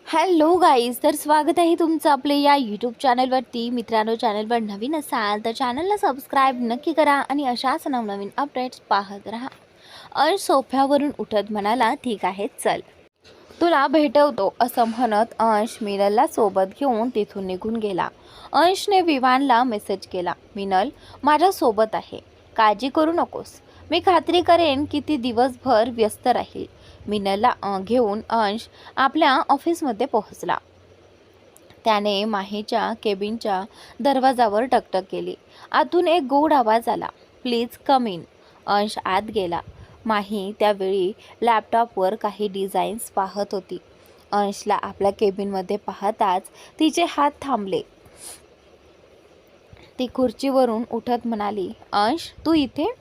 Hello guys, तर स्वागत आहे तुमचं आपले या यूट्यूब चॅनलवरती. मित्रांनो, चॅनलवर नवीन असाल तर चॅनलला सबस्क्राईब नक्की करा आणि अशाच नवनवीन अपडेट्स पाहत राहा. अंश सोफ्यावरून उठत म्हणाला, ठीक आहे चल, तुला भेटवतो असं म्हणत अंश मिनलला सोबत घेऊन तिथून निघून गेला. अंशने विवानला मेसेज केला, मिनल माझ्यासोबत आहे, काळजी करू नकोस. मी खात्री करेन की ती दिवसभर व्यस्त राहील. मिनलला घेऊन अंश आपल्या ऑफिसमध्ये पोहोचला. त्याने माहीच्या केबिनच्या दरवाजावर टकटक केली. आतून एक गोड आवाज आला, प्लीज कम इन. अंश आत गेला. माही त्यावेळी लॅपटॉपवर काही डिझाईन्स पाहत होती. अंशला आपल्या केबिनमध्ये पाहताच तिचे हात थांबले. ती खुर्चीवरून उठत म्हणाली, अंश तू इथे?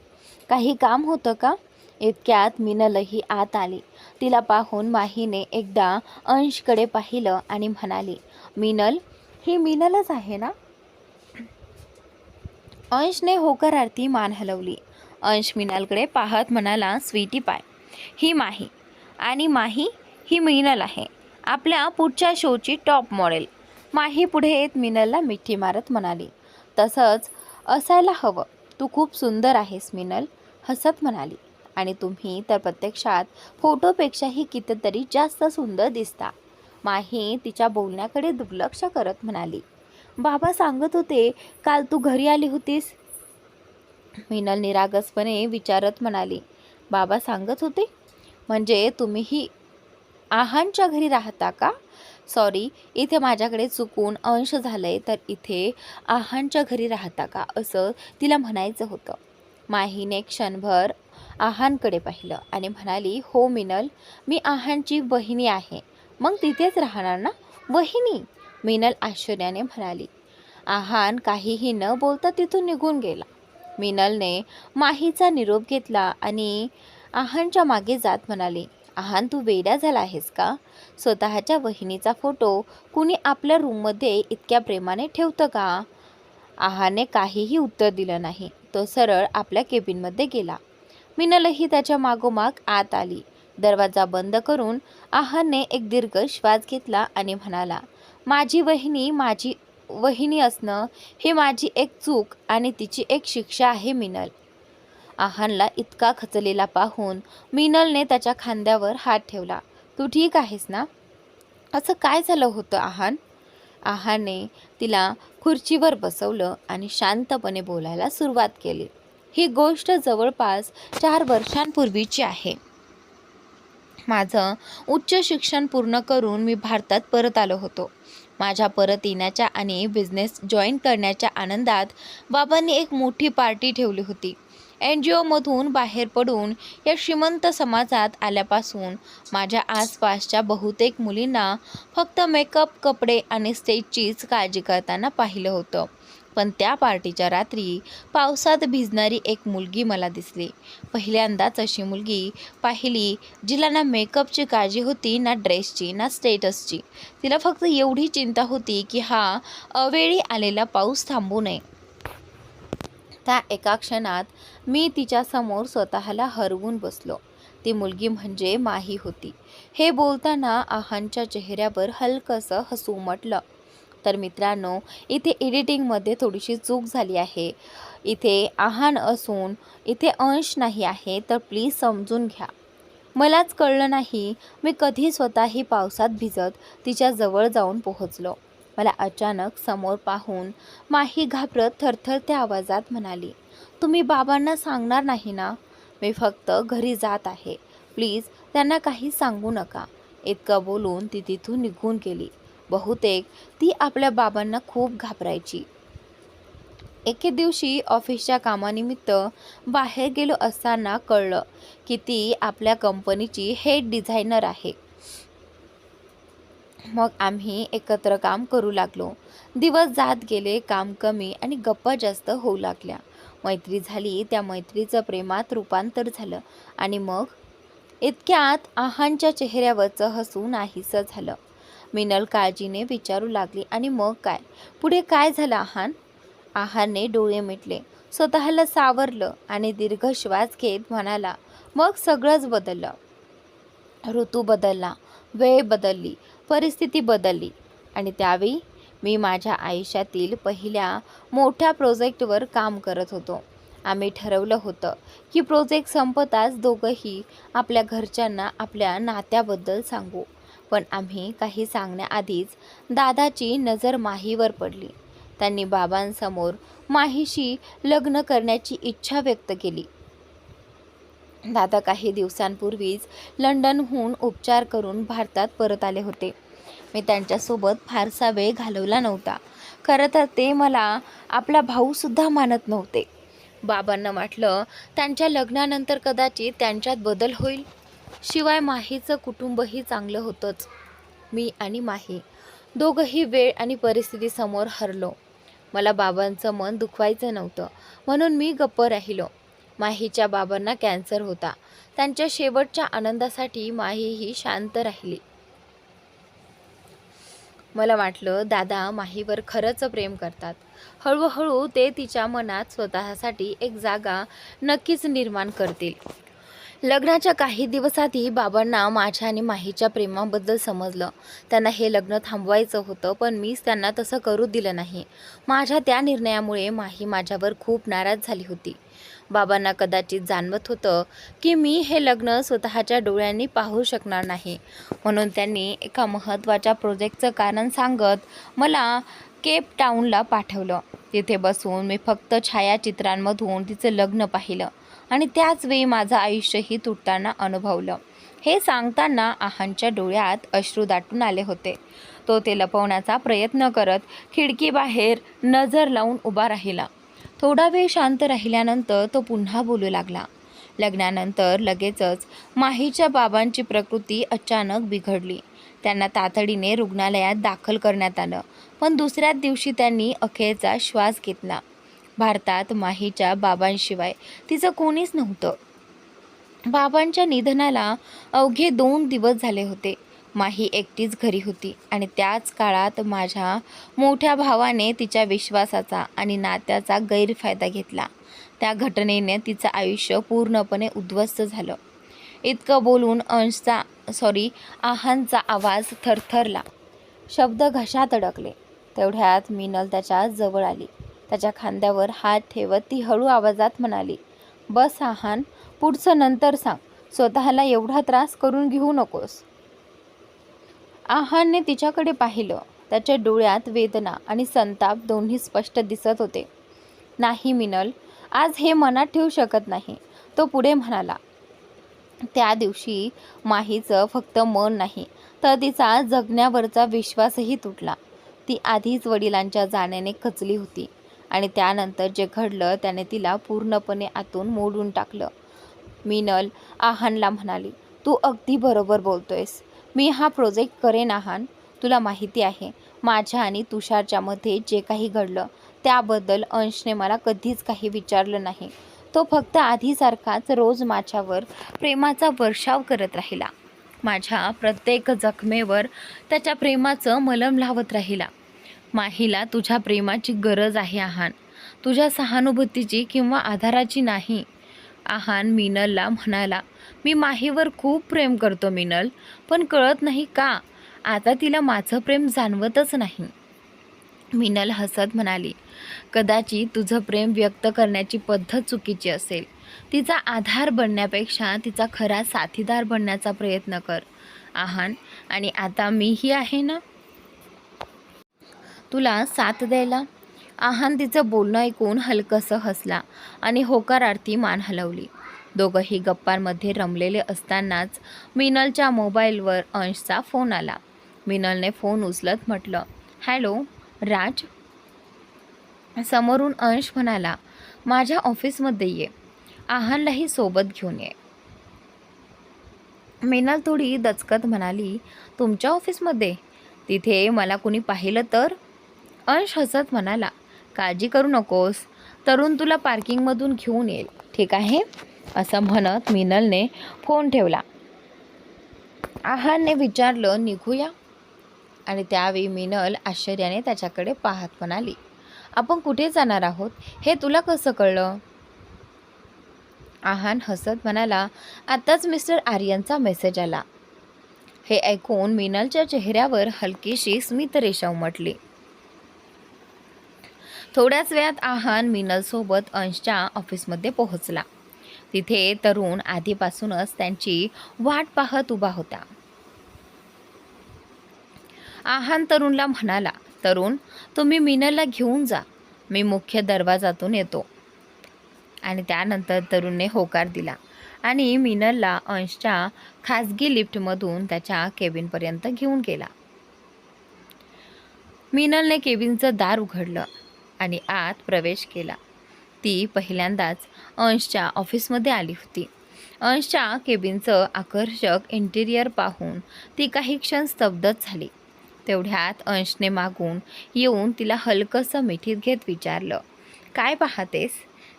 काही काम होतं का? इतक्यात मिनलही आत आली. तिला पाहून माहीने एकदा अंशकडे पाहिलं आणि म्हणाली, मिनल, ही मिनलच आहे ना? अंशने होकारार्थी मान हलवली. अंश मिनलकडे पाहत म्हणाला, स्वीटी पाय, ही माही, आणि माही ही मिनल आहे, आपल्या पुढच्या शोची टॉप मॉडेल. माही पुढे येत मिनलला मिठी मारत म्हणाली, तसंच असायला हवं, तू खूप सुंदर आहेस मिनल. हसत म्हणाली, आणि तुम्ही तर प्रत्यक्षात फोटोपेक्षाही कितीतरी जास्त सुंदर दिसता. माही तिच्या बोलण्याकडे दुर्लक्ष करत म्हणाली, बाबा सांगत होते काल तू घरी आली होतीस. मिनल निरागसपणे विचारत म्हणाली, बाबा सांगत होते म्हणजे तुम्हीही आहांच्या घरी राहता का? सॉरी, इथे माझ्याकडे चुकून अंश झालंय, तर इथे आहांच्या घरी राहता का असं तिला म्हणायचं होतं. माहीने क्षणभर आहांकडे पाहिलं आणि म्हणाली, हो मिनल, मी आहांची वहिनी आहे. मग तिथेच राहणार ना? वहिनी? मिनल आश्चर्याने म्हणाली. आहान काहीही न बोलता तिथून निघून गेला. मिनलने माहीचा निरोप घेतला आणि आहानच्या मागे जात म्हणाली, आहान तू वेडा झाला आहेस का? स्वतःच्या वहिनीचा फोटो कुणी आपल्या रूममध्ये इतक्या प्रेमाने ठेवतं का? आहाने काहीही उत्तर दिलं नाही. तो सरळ आपल्या केबिनमध्ये गेला. मिनलही त्याच्या मागोमाग आत आली. दरवाजा बंद करून आहानने एक दीर्घ श्वास घेतला आणि म्हणाला, माझी वहिनी असणं ही माझी एक चूक आणि तिची एक शिक्षा आहे मिनल. आहानला इतका खचलेला पाहून मिनलने त्याच्या खांद्यावर हात ठेवला. तू ठीक आहेस ना? असं काय झालं होतं आहान? आहाने तिला खुर्चीवर बसवलं आणि शांतपणे बोलायला सुरुवात केली. ही गोष्ट जवळपास 4 वर्षांपूर्वीची आहे. माझं उच्च शिक्षण पूर्ण करून मी भारतात परत आलो होतो. माझ्या परत येण्याच्या आणि बिझनेस जॉईन करण्याच्या आनंदात बाबांनी एक मोठी पार्टी ठेवली होती. NGOमधून बाहेर पडून या श्रीमंत समाजात आल्यापासून माझ्या आसपासच्या बहुतेक मुलींना फक्त मेकअप, कपडे आणि स्टेजचीच काळजी करताना पाहिलं होतं. पण त्या पार्टीच्या रात्री पावसात भिजणारी एक मुलगी मला दिसली. पहिल्यांदाच अशी मुलगी पाहिली जिला ना मेकअपची काळजी होती, ना ड्रेसची, ना स्टेटसची. तिला फक्त एवढी चिंता होती की हा अवेळी आलेला पाऊस थांबू नये. त्या एका क्षणात मी तिच्यासमोर स्वतःला हरवून बसलो. ती मुलगी म्हणजे माही होती. हे बोलताना आहानच्या चेहऱ्यावर हलकंसं हसू उमटलं. तर मित्रांनो, इथे एडिटिंगमध्ये थोडीशी चूक झाली आहे. इथे आहान असून इथे अंश नाही आहे, तर प्लीज समजून घ्या. मलाच कळलं नाही मी कधी स्वतःही पावसात भिजत तिच्या जवळ जाऊन पोहोचलो. मला अचानक समोर पाहून माही घाबरत थरथरत्या आवाजात म्हणाली, तुम्ही बाबांना सांगणार नाही ना? मी फक्त घरी जात आहे, प्लीज त्यांना काही सांगू नका. इतकं बोलून ती तिथून निघून गेली. बहुतेक ती आपल्या बाबांना खूप घाबरायची. एके दिवशी ऑफिसच्या कामानिमित्त बाहेर गेलो असताना कळलं की ती आपल्या कंपनीची हेड डिझायनर आहे. मग आम्ही एकत्र काम करू लागलो. दिवस जात गेले, काम कमी आणि गप्पा जास्त होऊ लागल्या. मैत्री झाली, त्या मैत्रीचं प्रेमात रूपांतर झालं आणि मग इतक्यात आहानच्या चेहऱ्यावरचं हसू नाहीसं झालं. मिनल काळजीने विचारू लागली, आणि मग काय? पुढे काय झालं आहान? आहानने डोळे मिटले, स्वतःला सावरलं आणि दीर्घ श्वास घेत म्हणाला, मग सगळंच बदललं. ऋतू बदलला, वेळ बदलली, परिस्थिती बदलली आणि त्यावेळी मी माझ्या आयुष्यातील पहिल्या मोठ्या प्रोजेक्टवर काम करत होतो. आम्ही ठरवलं होतं की प्रोजेक्ट संपताच दोघंही आपल्या घरच्यांना आपल्या नात्याबद्दल सांगू. पण आम्ही काही सांगण्याआधीच दादाची नजर माहीवर पडली. त्यांनी बाबांसमोर माहीशी लग्न करण्याची इच्छा व्यक्त केली. दादा काही दिवसांपूर्वीच लंडनहून उपचार करून भारतात परत आले होते. मी त्यांच्यासोबत फारसा वेळ घालवला नव्हता. खरं तर ते मला आपला भाऊसुद्धा मानत नव्हते. बाबांना वाटलं त्यांच्या लग्नानंतर कदाचित त्यांच्यात बदल होईल. शिवाय माहीचं कुटुंबही चांगलं होतंच. मी आणि माही दोघंही वेळ आणि परिस्थितीसमोर हरलो. मला बाबांचं मन दुखवायचं नव्हतं म्हणून मी गप्प राहिलो. माहीच्या बाबांना कॅन्सर होता. त्यांच्या शेवटच्या आनंदासाठी माहीही शांत राहिली. मला वाटलं दादा माहीवर खरंच प्रेम करतात. हळूहळू ते तिच्या मनात स्वतःसाठी एक जागा नक्कीच निर्माण करतील. लग्नाच्या काही दिवस आधी बाबांना माझ्या आणि माहीच्या प्रेमाबद्दल समजलं. त्यांना हे लग्न थांबवायचं होतं, पण मीच त्यांना तसं करू दिलं नाही. माझ्या त्या निर्णयामुळे माही माझ्यावर खूप नाराज झाली होती. बाबांना कदाचित जाणवत होतं की मी हे लग्न स्वतःच्या डोळ्यांनी पाहू शकणार नाही. म्हणून त्यांनी एका महत्त्वाच्या प्रोजेक्टचं कारण सांगत मला केप टाऊनला पाठवलं. तिथे बसून मी फक्त छायाचित्रांमधून तिचं लग्न पाहिलं आणि त्याच वेळी माझं आयुष्यही तुटताना अनुभवलं. हे सांगताना आहानच्या डोळ्यात अश्रू दाटून आले होते. तो ते लपवण्याचा प्रयत्न करत खिडकीबाहेर नजर लावून उभा राहिला. थोडा वेळ शांत राहिल्यानंतर तो पुन्हा बोलू लागला. लग्नानंतर लगेचच माहीच्या बाबांची प्रकृती अचानक बिघडली. त्यांना तातडीने रुग्णालयात दाखल करण्यात आलं. पण दुसऱ्याच दिवशी त्यांनी अखेरचा श्वास घेतला. भारतात माहीच्या बाबांशिवाय तिचं कोणीच नव्हतं. बाबांच्या निधनाला अवघे 2 दिवस झाले होते. माही एकटीच घरी होती आणि त्याच काळात माझ्या मोठ्या भावाने तिच्या विश्वासाचा आणि नात्याचा गैरफायदा घेतला. त्या घटनेने तिचं आयुष्य पूर्णपणे उद्ध्वस्त झालं. इतकं बोलून आहानचा आवाज थरथरला. शब्द घशात अडकले. तेवढ्यात मिनल त्याच्या जवळ आली. त्याच्या खांद्यावर हात ठेवत ती हळू आवाजात म्हणाली, बस आहान, पुढचं नंतर सांग. स्वतःला एवढा त्रास करून घेऊ नकोस. आहानने तिच्याकडे पाहिलं. त्याच्या डोळ्यात वेदना आणि संताप दोन्ही स्पष्ट दिसत होते. नाही मिनल, आज हे मनात ठेवू शकत नाही, तो पुढे म्हणाला. त्या दिवशी माहीचं फक्त मन नाही तर तिचा जगण्यावरचा विश्वासही तुटला. ती आधीच वडिलांच्या जाण्याने खचली होती आणि त्यानंतर जे घडलं त्याने तिला पूर्णपणे आतून मोडून टाकलं. मिनल आहानला म्हणाली, तू अगदी बरोबर बोलतोयस. मी हा प्रोजेक्ट करेन आहान. तुला माहिती आहे, माझ्या आणि तुषारच्या मध्ये जे काही घडलं त्याबद्दल अंशने मला कधीच काही विचारलं नाही. तो फक्त आधीसारखाच रोज माझ्यावर प्रेमाचा वर्षाव करत राहिला. माझ्या प्रत्येक जखमेवर त्याच्या प्रेमाचं मलम लावत राहिला. माहीला तुझ्या प्रेमाची गरज आहे आहान, तुझ्या सहानुभूतीची किंवा आधाराची नाही. आहान मिनलला म्हणाला, मी माहीवर खूप प्रेम करतो मिनल, पण कळत नाही का आता तिला माझं प्रेम जाणवतच नाही. मिनल हसत म्हणाली, कदाचित तुझं प्रेम व्यक्त करण्याची पद्धत चुकीची असेल. तिचा आधार बनण्यापेक्षा तिचा खरा साथीदार बनण्याचा प्रयत्न कर आहान. आणि आता मीही आहे ना तुला साथ द्यायला. आहान तिचं बोलणं ऐकून हलकंसं हसला आणि होकारार्थी मान हलवली. दोघंही गप्पांमध्ये रमलेले असतानाच मिनलच्या मोबाईलवर अंशचा फोन आला. मिनलने फोन उचलत म्हटलं, हॅलो राज. समोरून अंश म्हणाला, माझ्या ऑफिसमध्ये ये, आहानलाही सोबत घेऊन ये. मिनल थोडी दचकत म्हणाली, तुमच्या ऑफिसमध्ये? तिथे मला कुणी पाहिलं तर? अंश हसत म्हणाला, काळजी करू नकोस, तरुण तुला पार्किंगमधून घेऊन येईल, ठीक आहे. असं म्हणत मिनलने फोन ठेवला. आहानने विचारलं, निघूया? आणि त्यावेळी मिनल आश्चर्याने त्याच्याकडे पाहत म्हणाली, आपण कुठे जाणार आहोत हे तुला कसं कळलं? आहान हसत म्हणाला, आत्ताच मिस्टर आर्यनचा मेसेज आला. हे ऐकून मिनलच्या चेहऱ्यावर हलकीशी स्मितरेषा उमटली. थोड्याच वेळात आहान मिनलसोबत अंशच्या ऑफिसमध्ये पोहोचला. तिथे तरुण आधीपासूनच त्यांची वाट पाहत उभा होता. आहान तरुणला म्हणाला, तरुण, तुम्ही मिनलला घेऊन जा, मी मुख्य दरवाजातून येतो. आणि त्यानंतर तरुणने होकार दिला आणि मिनलला अंशच्या खाजगी लिफ्टमधून त्याच्या केबिनपर्यंत घेऊन गेला. मिनलने केबिनचं दार उघडलं आणि आत प्रवेश केला. ती पहिल्यांदाच अंशच्या ऑफिसमध्ये आली होती. अंशच्या केबिनचं आकर्षक इंटिरियर पाहून ती काही क्षण स्तब्धच झाली. तेवढ्यात अंशने मागून येऊन तिला हलकंसं मिठीत घेत विचारलं, काय पाहतेस?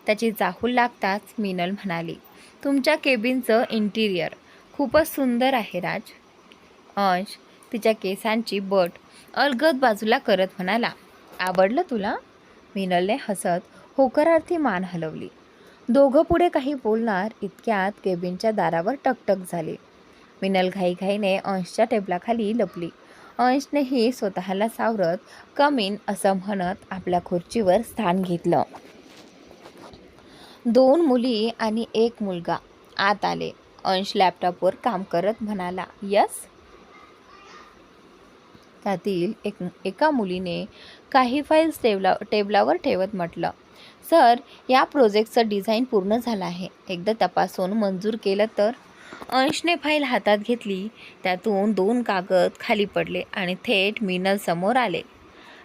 त्याची चाहूल लागताच मिनल म्हणाली, तुमच्या केबिनचं इंटिरियर खूपच सुंदर आहे राज. अंश तिच्या केसांची बट अलगद बाजूला करत म्हणाला, आवडलं तुला? मिनलने हसत होकारार्थी मान हलवली. दोघं पुढे काही बोलणार इतक्यात केबिनच्या दारावर टकटक झाली. मिनल घाईघाईने अंशच्या टेबलाखाली लपली. अंशनेही स्वतःला सावरत कम इन असं म्हणत आपल्या खुर्चीवर स्थान घेतलं. 2 मुली आणि 1 मुलगा आत आले. अंश लॅपटॉपवर काम करत म्हणाला, यस. त्यातील एका मुलीने काही फाईल्स टेबलावर ठेवत म्हटलं, सर, या प्रोजेक्टचं डिझाईन पूर्ण झालं आहे, एकदा तपासून मंजूर केलं तर. अंशने फाईल हातात घेतली. त्यातून 2 कागद खाली पडले आणि थेट मिनल समोर आले.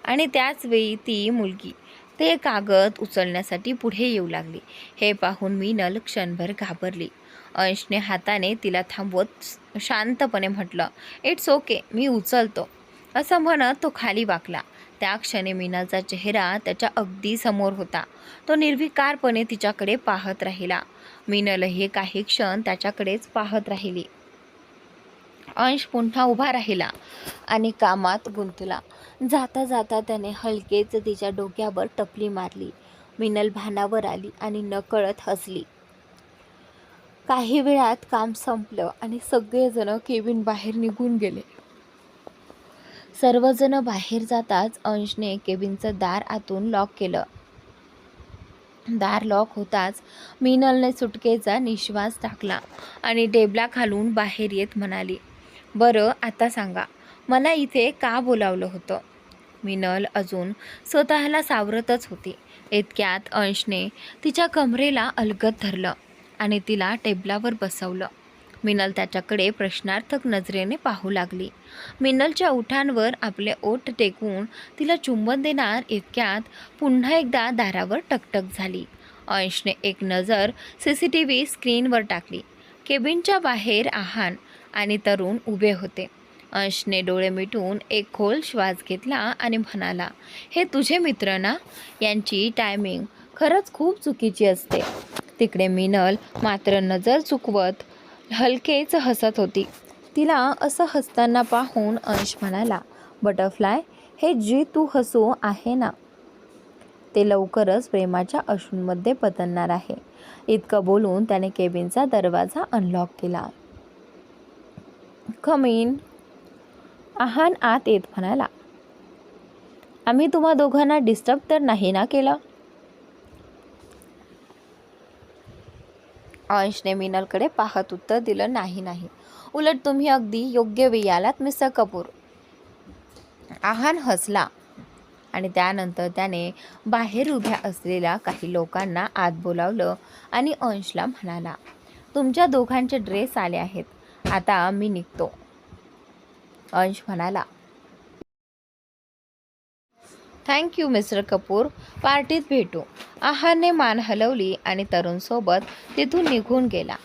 आणि त्याच वेळी ती मुलगी ते कागद उचलण्यासाठी पुढे येऊ लागली. हे पाहून मिनल क्षणभर घाबरली. अंशने हाताने तिला थांबवत शांतपणे म्हटलं, इट्स ओके, मी उचलतो. असं म्हणत तो खाली वाकला. त्या क्षणी मिनलचा चेहरा त्याच्या अगदी समोर होता. तो निर्विकारपणे तिच्याकडे पाहत राहिला. मिनलही काही क्षण त्याच्याकडेच पाहत राहिली. अंश पुन्हा उभा राहिला आणि कामात गुंतला. जाता जाता त्याने हलकेच तिच्या डोक्यावर टपली मारली. मिनल भानावर आली आणि नकळत हसली. काही वेळात काम संपलं आणि सगळेजण केबिन बाहेर निघून गेले. सर्वजण बाहेर जाताच अंशने केबिनचं दार आतून लॉक केलं. दार लॉक होताच मिनलने सुटकेचा निश्वास टाकला आणि टेबलाखालून बाहेर येत म्हणाली, बरं, आता सांगा, मला इथे का बोलावलं होतं? मिनल अजून स्वतःला सावरतच होती. इतक्यात अंशने तिच्या कमरेला अलगद धरलं आणि तिला टेबलावर बसवलं. मिनल त्याच्याकडे प्रश्नार्थक नजरेने पाहू लागली. मिनलच्या ओठांवर आपले ओठ टेकवून तिला चुंबन देणार इतक्यात पुन्हा एकदा दारावर टकटक झाली. अंशने एक नजर CCTV स्क्रीनवर टाकली. केबिनच्या बाहेर आहान आणि तरुण उभे होते. अंशने डोळे मिटून एक खोल श्वास घेतला आणि म्हणाला, हे तुझे मित्र ना? यांची टायमिंग खरंच खूप चुकीची असते. तिकडे मिनल मात्र नजर चुकवत हलकेच हसत होती. तिला असं हसताना पाहून अंश म्हणाला, बटरफ्लाय, हे जे तू हसू आहे ना, ते लवकरच प्रेमाच्या अश्रूंमध्ये बदलणार आहे. इतकं बोलून त्याने केबिनचा दरवाजा अनलॉक केला. कम इन. आहान आत येत म्हणाला, आम्ही तुम्हा दोघांना डिस्टर्ब तर नाही ना केलं? अंशने मिनलकडे पाहत उत्तर दिलं, नाही, उलट तुम्ही अगदी योग्य वेळी आलात मिस्टर कपूर. आहान हसला आणि त्यानंतर त्याने बाहेर उभ्या असलेल्या काही लोकांना आत बोलावलं आणि अंशला म्हणाला, तुमच्या दोघांचे ड्रेस आले आहेत, आता मी निघतो. अंश म्हणाला, थँक्यू मिस्टर कपूर, पार्टीत भेटू. आहारने मान हलवली आणि तरुणसोबत तिथून निघून गेला.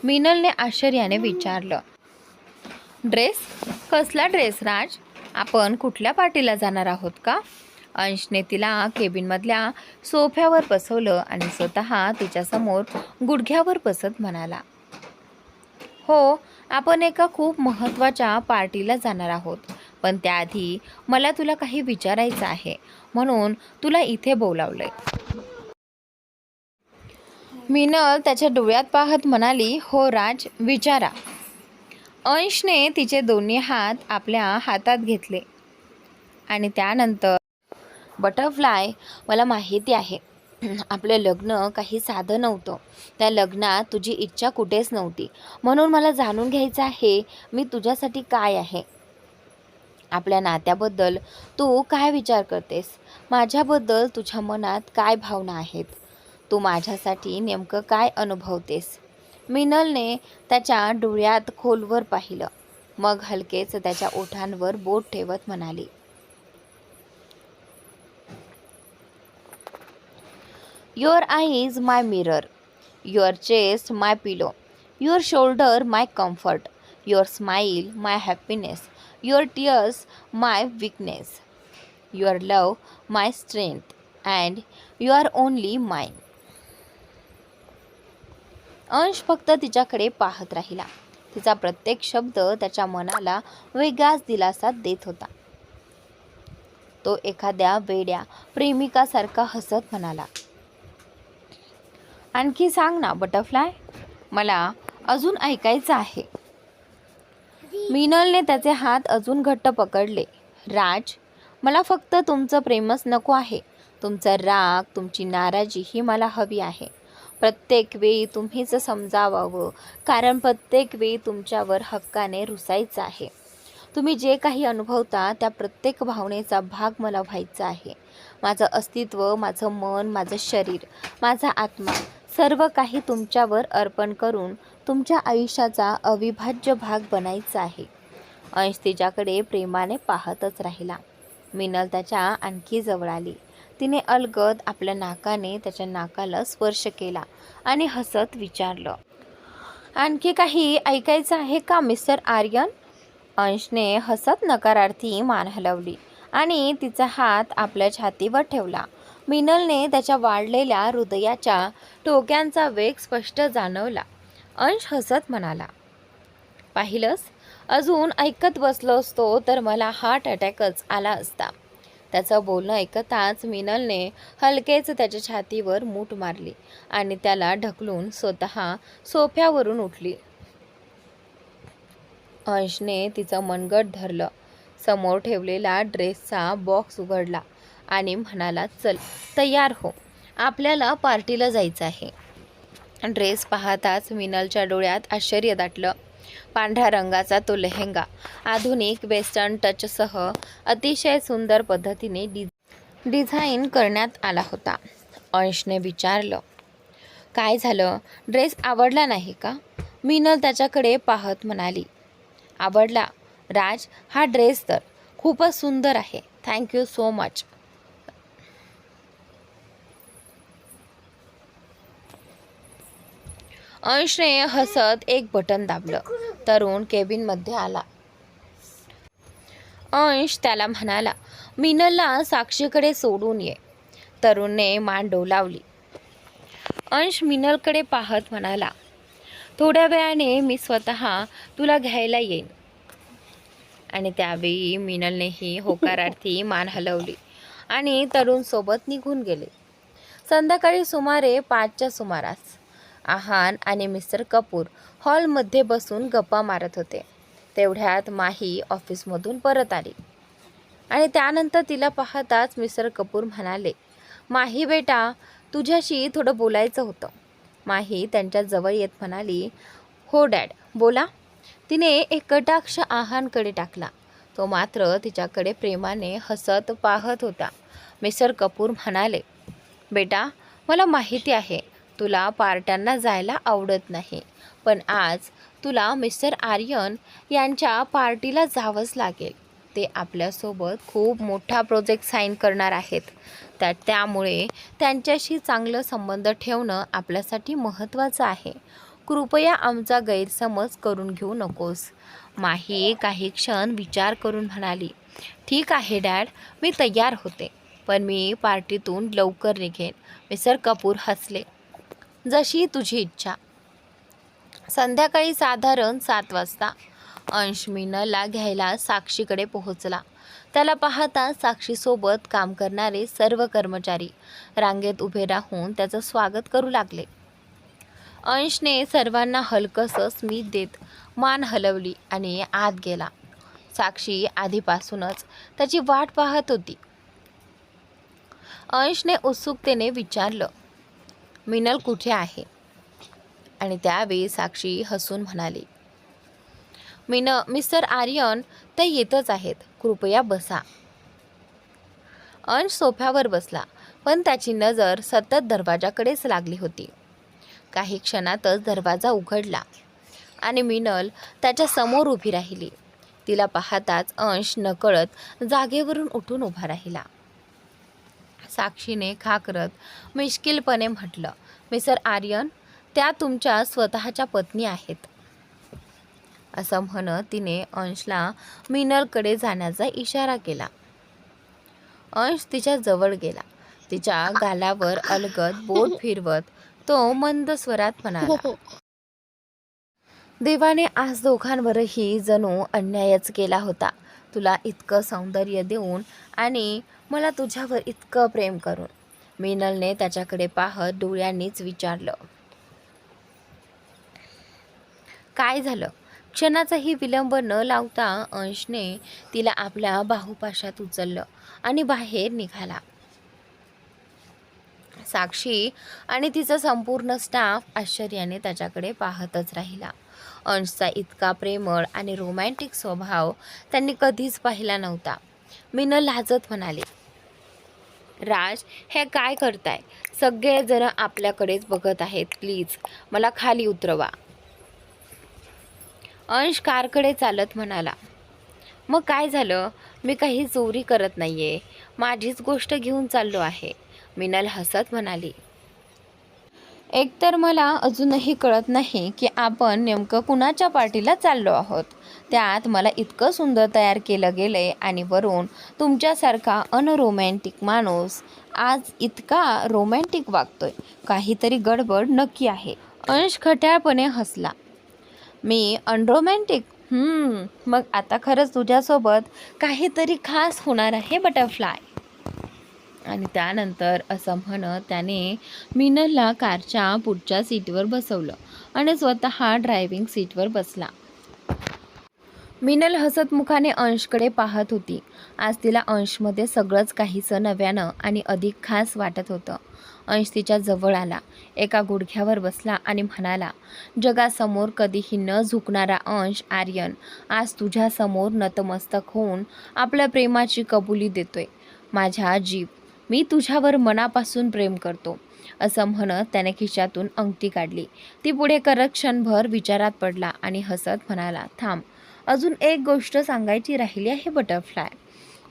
मिनलने आश्चर्याने विचारलं, ड्रेस? कसला ड्रेस राज? आपण कुठल्या पार्टीला जाणार आहोत का? अंशने तिला केबिनमधल्या सोफ्यावर बसवलं आणि स्वतः तिच्यासमोर गुडघ्यावर बसत म्हणाला, हो, आपण एका खूप महत्त्वाच्या पार्टीला जाणार आहोत, पण त्याआधी मला तुला काही विचारायचं आहे, म्हणून तुला इथे बोलावलंय. मिनल त्याच्या डोळ्यात पाहत म्हणाली, हो राज, विचारा. अंशने तिचे दोन्ही हात आपल्या हातात घेतले आणि त्यानंतर, बटरफ्लाय, मला माहिती आहे आपलं लग्न काही साधं नव्हतं. त्या लग्नात तुझी इच्छा कुठेच नव्हती. म्हणून मला जाणून घ्यायचं आहे, मी तुझ्यासाठी काय आहे. आपल्या नात्याबद्दल तू काय विचार करतेस? माझ्याबद्दल तुझ्या मनात काय भावना आहेत? तू माझ्यासाठी नेमकं काय अनुभवतेस? मिनलने त्याच्या डोळ्यात खोलवर पाहिलं. मग हलकेच त्याच्या ओठांवर बोट ठेवत म्हणाली, your eyes my mirror, your chest my pillow, your shoulder my comfort, your smile my happiness, your tears my weakness, your love my strength and you are only mine. Ansh फक्त तिच्याकडे पाहत राहिला. तिचा प्रत्येक शब्द त्याच्या मनाला वेगळाच दिलासा देत होता. तो एखाद्या वेड्या प्रेमिकासारखा हसत म्हणाला, आणखी सांग ना बटरफ्लाय, मला अजून ऐकायचं आहे. मिनलने त्याचे हात अजून घट्ट पकडले. राज, मला फक्त तुमचं प्रेमच नको आहे. तुमचा राग, तुमची नाराजी ही मला हवी आहे. प्रत्येक वेळी तुम्हीच समजावावं, कारण प्रत्येक वेळी तुमच्यावर हक्काने रुसायचं आहे. तुम्ही जे काही अनुभवता त्या प्रत्येक भावनेचा भाग मला व्हायचा आहे. माझं अस्तित्व, माझं मन, माझं शरीर, माझा आत्मा, सर्व काही तुमच्यावर अर्पण करून तुमच्या आयुष्याचा अविभाज्य भाग बनायचा आहे. अंश तिच्याकडे प्रेमाने पाहतच राहिला. मिनल त्याच्या आणखी जवळ आली. तिने अलगद आपल्या नाकाने त्याच्या नाकाला स्पर्श केला आणि हसत विचारलं, आणखी काही ऐकायचं आहे का मिस्टर आर्यन? अंशने हसत नकारार्थी मान हलवली आणि तिचा हात आपल्या छातीवर ठेवला. मिनलने त्याच्या वाढलेल्या हृदयाच्या ठोक्यांचा वेग स्पष्ट जाणवला. अंश हसत म्हणाला, पाहिलंस, अजून ऐकत बसलो असतो तर मला हार्ट अटॅकच आला असता. त्याचं बोलणं ऐकताच मिनलने हलकेच त्याच्या छातीवर मूठ मारली आणि त्याला ढकलून स्वतः सोफ्यावरून उठली. अंशने तिचं मनगट धरलं, समोर ठेवलेला ड्रेसचा बॉक्स उघडला आणि म्हणाला, चल तयार हो, आपल्याला पार्टीला जायचं आहे. ड्रेस पाहताच मिनलच्या डोळ्यात आश्चर्य दाटलं. पांढऱ्या रंगाचा तो लेहेंगा आधुनिक वेस्टर्न टचसह अतिशय सुंदर पद्धतीने डिझाईन करण्यात आला होता. अंशने विचारलं, काय झालं, ड्रेस आवडला नाही का? मिनल त्याच्याकडे पाहत म्हणाली, आवडला राज, हा ड्रेस तर खूपच सुंदर आहे. Thank you so much. अंशने हसत एक बटन दाबलं. तरुण केबिनमध्ये आला. अंश त्याला म्हणाला, मिनलला साक्षीकडे सोडून ये. तरुणने मान डोलावली. अंश मिनलकडे पाहत म्हणाला, थोड्या वेळाने मी स्वतः तुला घ्यायला येईन. आणि त्यावेळी मिनलनेही होकारार्थी मान हलवली आणि तरुण सोबत निघून गेले. संध्याकाळी सुमारे 5च्या सुमारास आहान आणि मिस्टर कपूर हॉलमध्ये बसून गप्पा मारत होते. तेवढ्यात माही ऑफिसमधून परत आली आणि त्यानंतर तिला पाहताच मिस्टर कपूर म्हणाले, माही बेटा, तुझ्याशी थोडं बोलायचं होतं. माही त्यांच्या जवळ येत म्हणाली, हो डॅड, बोला. तिने एक कटाक्ष आहानकडे टाकला. तो मात्र तिच्याकडे प्रेमाने हसत पाहत होता. मिस्टर कपूर म्हणाले, बेटा, मला माहिती आहे तुला पार्ट्यांना जायला आवडत नाही, पण आज तुला मिस्टर आर्यन यांच्या पार्टीला जावंच लागेल. ते आपल्यासोबत खूप मोठा प्रोजेक्ट साईन करणार आहेत. त्यामुळे त्यांच्याशी चांगलं संबंध ठेवणं आपल्यासाठी महत्त्वाचं आहे. कृपया आमचा गैरसमज करून घेऊ नकोस. माही काही क्षण विचार करून म्हणाली, ठीक आहे डॅड, मी तयार होते, पण मी पार्टीतून लवकर निघेन. मिस्टर कपूर हसले, जशी तुझी इच्छा. संध्याकाळी साधारण 7 वाजता अंश मिनलला घ्यायला साक्षीकडे पोहोचला. त्याला पाहता साक्षीसोबत काम करणारे सर्व कर्मचारी रांगेत उभे राहून त्याचं स्वागत करू लागले. अंशने सर्वांना हलकंसं स्मित देत मान हलवली आणि आत गेला. साक्षी आधीपासूनच त्याची वाट पाहत होती. अंशने उत्सुकतेने विचारलं, मिनल कुठे आहे? आणि त्यावेळी साक्षी हसून म्हणाली, मिस्टर आर्यन ते येतच आहेत, कृपया बसा. अंश सोफ्यावर बसला, पण त्याची नजर सतत दरवाजाकडेच लागली होती. काही क्षणातच दरवाजा उघडला आणि मिनल त्याच्या समोर उभी राहिली. तिला पाहताच अंश नकळत जागेवरून उठून उभा राहिला. साक्षीने खाकरत मिश्किलपणे म्हटलं, मिस्टर आर्यन, त्या तुमच्या स्वतःच्या पत्नी आहेत. असं म्हणत तिने अंशला मिनलकडे जाण्याचा इशारा केला. अंश तिच्या जवळ गेला. तिच्या गालावर अलगद बोट फिरवत तो मंद स्वरात म्हणाला, देवाने आज दोघांवरही जणू अन्यायच केला होता. तुला इतकं सौंदर्य देऊन आणि मला तुझ्यावर इतकं प्रेम करून. मिनलने त्याच्याकडे पाहत डोळ्यांनीच विचारलं, काय झालं? क्षणाचाही विलंब न लावता अंशने तिला आपल्या बाहुपाशात उचललं आणि बाहेर निघाला. साक्षी आणि तिचा संपूर्ण स्टाफ आश्चर्याने त्याच्याकडे पाहतच राहिला. अंशचा इतका प्रेमळ आणि रोमॅन्टिक स्वभाव त्यांनी कधीच पाहिला नव्हता. मिनल लाजत म्हणाली, राज, हे काय करताय? सगळे जण आपल्याकडेच बघत आहेत. प्लीज मला खाली उतरवा. अंश कारकडे चालत म्हणाला, मग काय झालं? मी काही चोरी करत नाहीये, माझीच गोष्ट घेऊन चाललो आहे. मिनल हसत म्हणाली, एकतर मला अजूनही कळत नाही की आपण नेमकं कुणाच्या पार्टीला चाललो आहोत. त्यात मला इतकं सुंदर तयार केलं गेलंय आणि वरून तुमच्यासारखा अनरोमॅन्टिक माणूस आज इतका रोमॅन्टिक वागतोय. काहीतरी गडबड नक्की आहे. अंश खट्याळपणे हसला, मी अनरोमॅन्टिक? मग आता खरंच तुझ्यासोबत काहीतरी खास होणार आहे बटरफ्लाय. आणि त्यानंतर असं म्हणत त्याने मिनलला कारच्या पुढच्या सीटवर बसवलं आणि स्वतः ड्रायव्हिंग सीटवर बसला. मिनल हसत मुखाने अंशकडे पाहत होती. आज तिला अंशमध्ये सगळंच काहीसं नव्यानं आणि अधिक खास वाटत होतं. अंश तिच्या जवळ आला, एका गुडघ्यावर बसला आणि म्हणाला, जगासमोर कधीही न झुकणारा अंश आर्यन आज तुझ्यासमोर नतमस्तक होऊन आपल्या प्रेमाची कबुली देतोय. माझा जीव, मी तुझ्यावर मनापासून प्रेम करतो. असं म्हणत त्याने खिशातून अंगठी काढली. ती पुढे करत क्षणभर विचारात पडला आणि हसत म्हणाला, थांब, अजून एक गोष्ट सांगायची राहिली आहे बटरफ्लाय.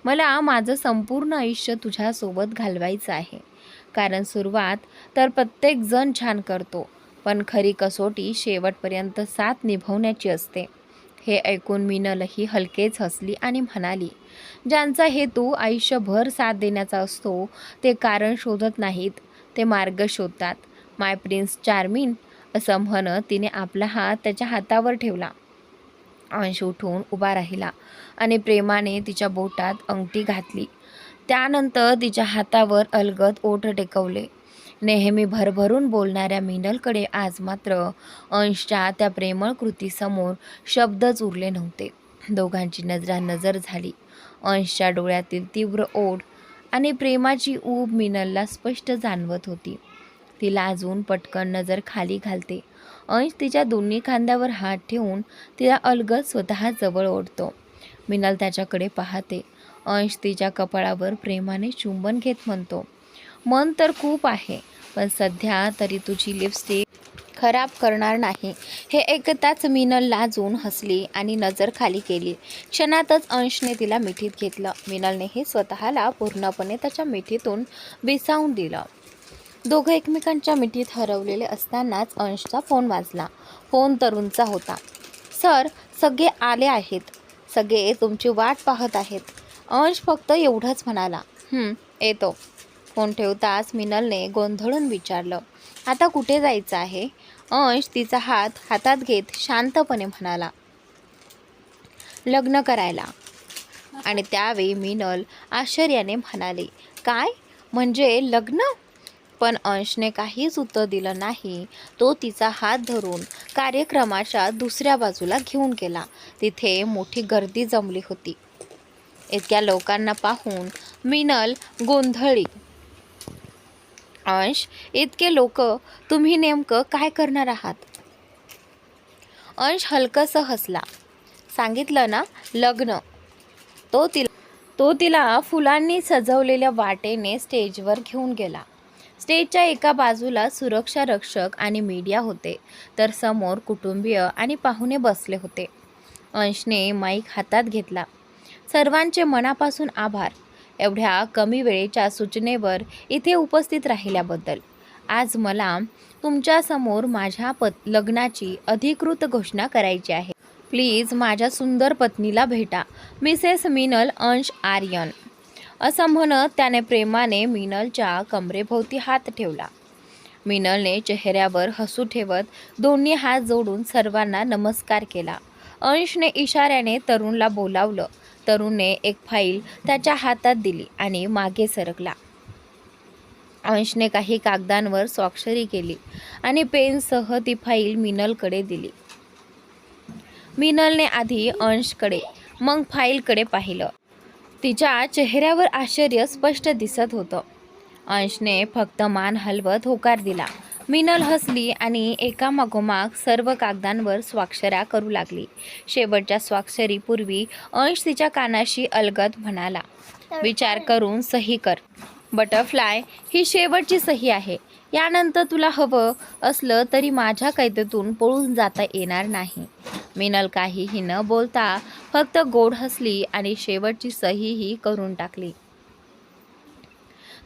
मला माझं संपूर्ण आयुष्य तुझ्यासोबत घालवायचं आहे. कारण सुरुवात तर प्रत्येकजण छान करतो, पण खरी कसोटी शेवटपर्यंत साथ निभवण्याची असते. हे ऐकून मिनलही हलकेच हसली आणि म्हणाली, ज्यांचा हेतू आयुष्यभर साथ देण्याचा असतो ते कारण शोधत नाहीत, ते मार्ग शोधतात. माय प्रिन्स चार्मिंग. असं म्हणत तिने आपला हात त्याच्या हातावर ठेवला. अंश उठून उभा राहिला आणि प्रेमाने तिच्या बोटात अंगठी घातली. त्यानंतर तिच्या हातावर अलगद ओठ टेकवले. नेहमी भरभरून बोलणाऱ्या मिनलकडे आज मात्र अंशच्या त्या प्रेमळ कृतीसमोर शब्दच उरले नव्हते. दोघांची नजरानजर झाली. अंशच्या डोळ्यातील तीव्र ओढ आणि प्रेमाची ऊब मिनलला स्पष्ट जाणवत होती. ती लाजून पटकन नजर खाली घालते. अंश तिच्या दोन्ही खांद्यावर हात ठेवून तिला अलगद स्वतः जवळ ओढतो. मिनल त्याच्याकडे पाहते. अंश तिच्या कपाळावर प्रेमाने चुंबन घेत म्हणतो, मन तर खूप आहे, पण सध्या तरी तुझी लिपस्टिक खराब करणार नाही. हे ऐकताच मिनल लाजून हसली आणि नजर खाली केली. क्षणातच अंशने तिला मिठीत घेतलं. मिनलनेही स्वतःला पूर्णपणे त्याच्या मिठीतून विसावून दिलं. दोघं एकमेकांच्या मिठीत हरवलेले असतानाच अंशचा फोन वाजला. फोन तरुणचा होता. सर, सगळे आले आहेत, सगळे तुमची वाट पाहत आहेत. अंश फक्त एवढंच म्हणाला, येतो. फोन ठेवताच मिनलने गोंधळून विचारलं, आता कुठे जायचं आहे? अंश तिचा हात हातात घेत शांतपणे म्हणाला, लग्न करायला. आणि त्यावेळी मिनल आश्चर्याने म्हणाली, काय म्हणजे लग्न? पण अंशने काहीच उत्तर दिलं नाही. तो तिचा हात धरून कार्यक्रमाच्या दुसऱ्या बाजूला घेऊन गेला. तिथे मोठी गर्दी जमली होती. इतक्या लोकांना पाहून मिनल गोंधळली. अंश, इतके लोक, तुम्ही नेमकं काय करणार आहात? अंश हलकसं हसला. सांगितलं ना, लग्न. तो तिला फुलांनी सजवलेल्या वाटेने स्टेजवर घेऊन गेला. स्टेजच्या एका बाजूला सुरक्षा रक्षक आणि मीडिया होते, तर समोर कुटुंबीय आणि पाहुणे बसले होते. अंशने माईक हातात घेतला. सर्वांचे मनापासून आभार, एवढ्या कमी वेळेच्या सूचनेवर इथे उपस्थित राहिल्याबद्दल. आज मला तुमच्यासमोर माझ्या लग्नाची अधिकृत घोषणा करायची आहे. प्लीज माझ्या सुंदर पत्नीला भेटा, मिसेस मिनल अंश आर्यन. असं म्हणत त्याने प्रेमाने मिनलच्या कमरेभोवती हात ठेवला. मिनलने चेहऱ्यावर हसू ठेवत दोन्ही हात जोडून सर्वांना नमस्कार केला. अंशने इशाऱ्याने तरुणला बोलावलं. तरुणने एक फाईल त्याच्या हातात दिली आणि मागे सरकला. अंशने काही कागदांवर स्वाक्षरी केली आणि पेनसह ती फाईल मिनलकडे दिली. मिनलने आधी अंशकडे मग फाईलकडे पाहिलं. तिच्या चेहऱ्यावर आश्चर्य स्पष्ट दिसत होतं. अंशने फक्त मान हलवत होकार दिला. मिनल हसली आणि एकामागोमाग सर्व कागदांवर स्वाक्षऱ्या करू लागली. शेवटच्या स्वाक्षरीपूर्वी अंश तिच्या कानाशी अलगद म्हणाला, विचार करून सही कर. बटरफ्लाय, ही शेवटची सही आहे. यानंतर तुला हवं असलं तरी माझ्या कैदेतून पळून जाता येणार नाही. मिनल काहीही न बोलता फक्त गोड हसली आणि शेवटची सहीही करून टाकली.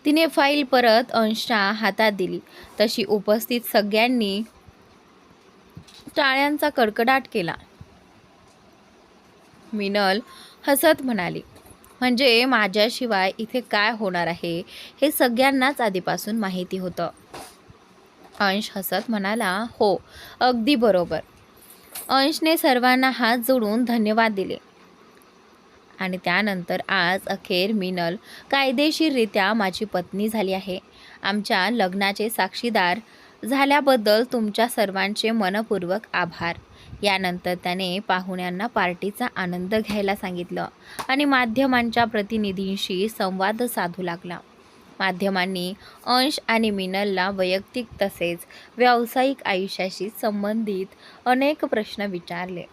तिने फाईल परत अंशच्या हातात दिली तशी उपस्थित सगळ्यांनी टाळ्यांचा कडकडाट केला. मिनल हसत म्हणाली, म्हणजे माझ्याशिवाय इथे काय होणार आहे हे सगळ्यांनाच आधीपासून माहिती होतं. अंश हसत म्हणाला, हो, अगदी बरोबर. अंशने सर्वांना हात जोडून धन्यवाद दिले आणि त्यानंतर आज अखेर मिनल कायदेशीररित्या माझी पत्नी झाली आहे. आमच्या लग्नाचे साक्षीदार झाल्याबद्दल तुमच्या सर्वांचे मनपूर्वक आभार. यानंतर त्याने पाहुण्यांना पार्टीचा आनंद घ्यायला सांगितलं आणि माध्यमांच्या प्रतिनिधींशी संवाद साधू लागला. माध्यमांनी अंश आणि मिनलला वैयक्तिक तसेच व्यावसायिक आयुष्याशी संबंधित अनेक प्रश्न विचारले.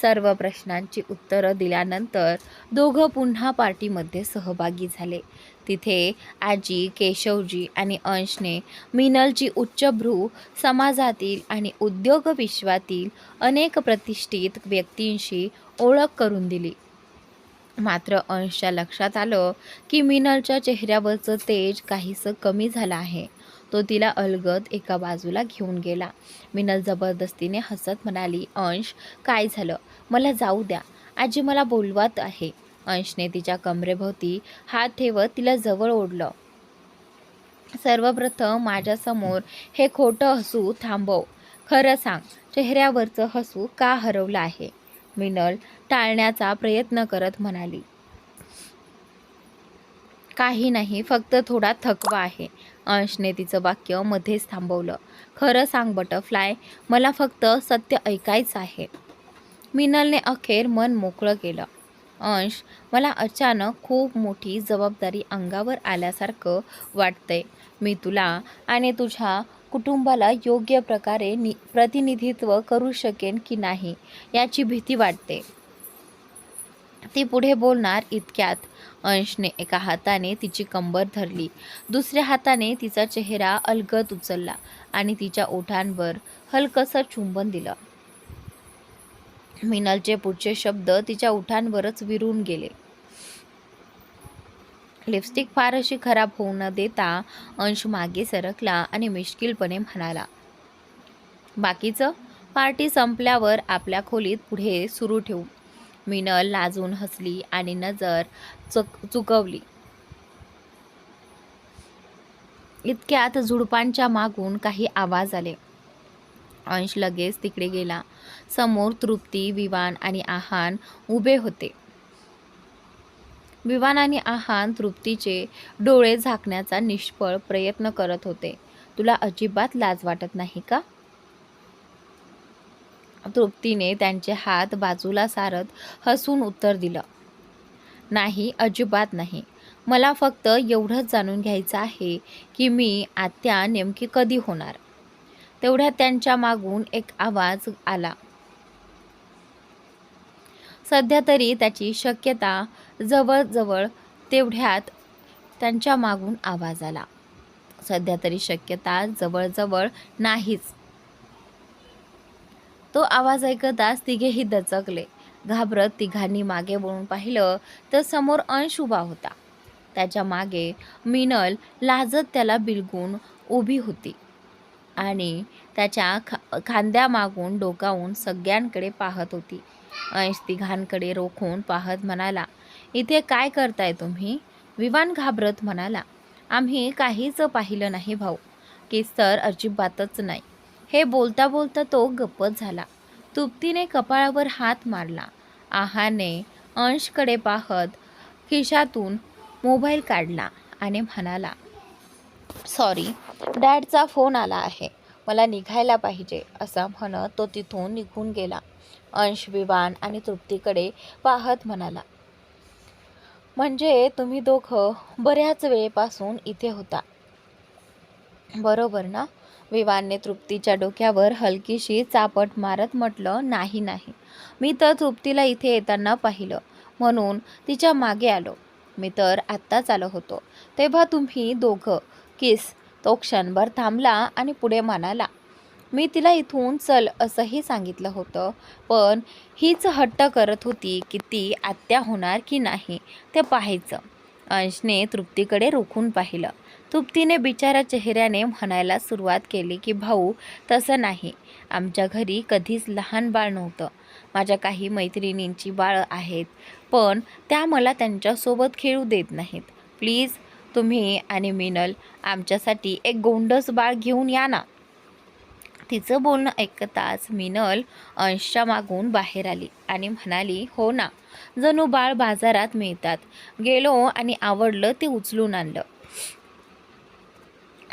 सर्व प्रश्नांची उत्तरं दिल्यानंतर दोघं पुन्हा पार्टीमध्ये सहभागी झाले. तिथे आजी, केशवजी आणि अंशने मिनलची उच्चभ्रू समाजातील आणि उद्योग विश्वातील अनेक प्रतिष्ठित व्यक्तींशी ओळख करून दिली. मात्र अंशच्या लक्षात आलं की मिनलच्या चेहऱ्यावरचं तेज काहीसं कमी झालं आहे. तो तिला अलगद एका बाजूला घेऊन गेला. मिनल जबरदस्तीने हसत म्हणाली, अंश, काय झालं? मला जाऊ द्या, आजी मला बोलवत आहे. अंशने तिच्या कमरेभोवती हात ठेवत तिला जवळ ओढलं. सर्वप्रथम माझ्यासमोर हे खोटं हसू थांबव. खरं सांग, चेहऱ्यावरचं हसू का हरवलं आहे? मिनल टाळण्याचा प्रयत्न करत म्हणाली, काही नाही, फक्त थोडा थकवा आहे. अंशने तिचं वाक्य मध्येच थांबवलं. खरं सांग बटरफ्लाय, मला फक्त सत्य ऐकायचं आहे. मिनलने अखेर मन मोकळं केलं. अंश, मला अचानक खूप मोठी जबाबदारी अंगावर आल्यासारखं वाटतंय. मी तुला आणि तुझ्या कुटुंबाला योग्य प्रकारे प्रतिनिधित्व करू शकेन की नाही याची भीती वाटते. ती पुढे बोलणार इतक्यात अंशने एका हाताने तिची कंबर धरली, दुसऱ्या हाताने तिचा चेहरा अलगद उचलला आणि तिच्या ओठांवर हलकसं चुंबन दिलं. मिनलचे पुढचे शब्द तिच्या ओठांवरच विरून गेले. लिपस्टिक फार अशी खराब होऊ न देता अंश मागे सरकला आणि मिश्किलपणे म्हणाला, बाकीचं पार्टी संपल्यावर आपल्या खोलीत पुढे सुरू ठेवू. मिनल लाजून हसली आणि नजर चुकवली. इतक्यात झुडपांच्या मागून काही आवाज आले. अंश लगेच तिकडे गेला. समोर तृप्ती, विवान आणि आहान उभे होते. विवान आणि आहान तृप्तीचे डोळे झाकण्याचा निष्फळ प्रयत्न करत होते. तुला अजिबात लाज वाटत नाही का? तृप्तीने त्यांचे हात बाजूला सारत हसून उत्तर दिलं. नाही, अजिबात नाही. मला फक्त एवढंच जाणून घ्यायचं आहे की मी आत्या नेमकी कधी होणार. तेवढ्यात त्यांच्या मागून एक आवाज आला. सध्या तरी त्याची शक्यता जवळजवळ तेवढ्यात त्यांच्या मागून आवाज आला. सध्या तरी शक्यता जवळजवळ नाहीच. तो आवाज ऐकताच तिघेही दचकले. घाबरत तिघांनी मागे वळून पाहिलं तर समोर अंश उभा होता. त्याच्या मागे मिनल लाजत त्याला बिलगून उभी होती आणि त्याच्या खांद्यामागून डोकावून सगळ्यांकडे पाहत होती. अंश तिघांकडे रोखून पाहत म्हणाला, इथे काय करताय तुम्ही? विवान घाबरत म्हणाला, आम्ही काहीच पाहिलं नाही भाऊ. केस तर अजिबातच नाही. हे बोलता बोलता तो गप्पच झाला. तृप्तीने कपाळावर हात मारला. आहाने अंशकडे पाहत खिशातून मोबाईल काढला आणि म्हणाला, सॉरी, डॅडचा फोन आला आहे, मला निघायला पाहिजे, असं म्हणत तो तिथून निघून गेला. अंश विवान आणि तृप्तीकडे पाहत म्हणाला, म्हणजे तुम्ही दोघं बऱ्याच वेळेपासून इथे होता, बरोबर ना? विवानने तृप्तीच्या डोक्यावर हलकीशी चापट मारत म्हटलं, नाही नाही, मी तर तृप्तीला इथे येताना पाहिलं म्हणून तिच्या मागे आलो. मी तर आत्ताच आलो होतो तेव्हा तुम्ही दोघं किस. तो क्षणभर थांबला आणि पुढे म्हणाला, मी तिला इथून चल असंही सांगितलं होतं, पण हीच हट्ट करत होती की ती आत्या होणार की नाही ते पाहायचं. अंशने तृप्तीकडे रोखून पाहिलं. तृप्तीने बिचारा चेहऱ्याने म्हणायला सुरुवात केली की भाऊ, तसं नाही, आमच्या घरी कधीच लहान बाळ नव्हतं. माझ्या काही मैत्रिणींची बाळं आहेत, पण त्या मला त्यांच्यासोबत खेळू देत नाहीत. प्लीज तुम्ही आणि मिनल आमच्यासाठी एक गोंडस बाळ घेऊन या ना. तिचं बोलणं ऐकताच मिनल अंशच्या मागून बाहेर आली आणि म्हणाली, हो ना, जणू बाळ बाजारात मिळतात. गेलो आणि आवडलं ते उचलून आणलं.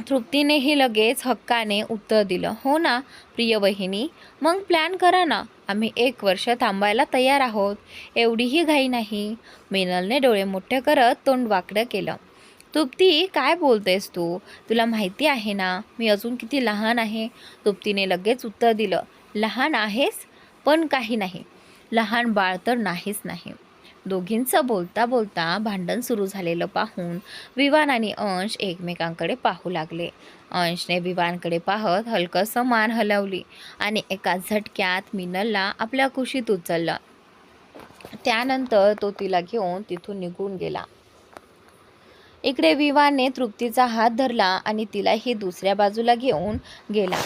तृप्तीनेही लगेच हक्काने उत्तर दिलं, हो ना प्रिय वहिनी, मग प्लॅन करा ना, आम्ही 1 वर्ष थांबायला तयार आहोत, एवढीही घाई नाही. मिनलने डोळे मोठे करत तोंड वाकडं केलं. तृप्ती, काय बोलतेस तू? तुला माहिती आहे ना मी अजून किती लहान आहे? तृप्तीने लगेच उत्तर दिलं, लहान आहेस? पण काही नाही, लहान बाळ तर नाहीच नाही. दोघींचं बोलता बोलता भांडण सुरू झालेलं पाहून विवान आणि अंश एकमेकांकडे पाहू लागले. अंशने विवानकडे पाहत हलकंसं मान हलवली आणि एका झटक्यात मिनलला आपल्या कुशीत उचललं. त्यानंतर तो तिला घेऊन तिथून निघून गेला. इकडे विवानने तृप्तीचा हात धरला आणि तिलाही दुसऱ्या बाजूला घेऊन गेला.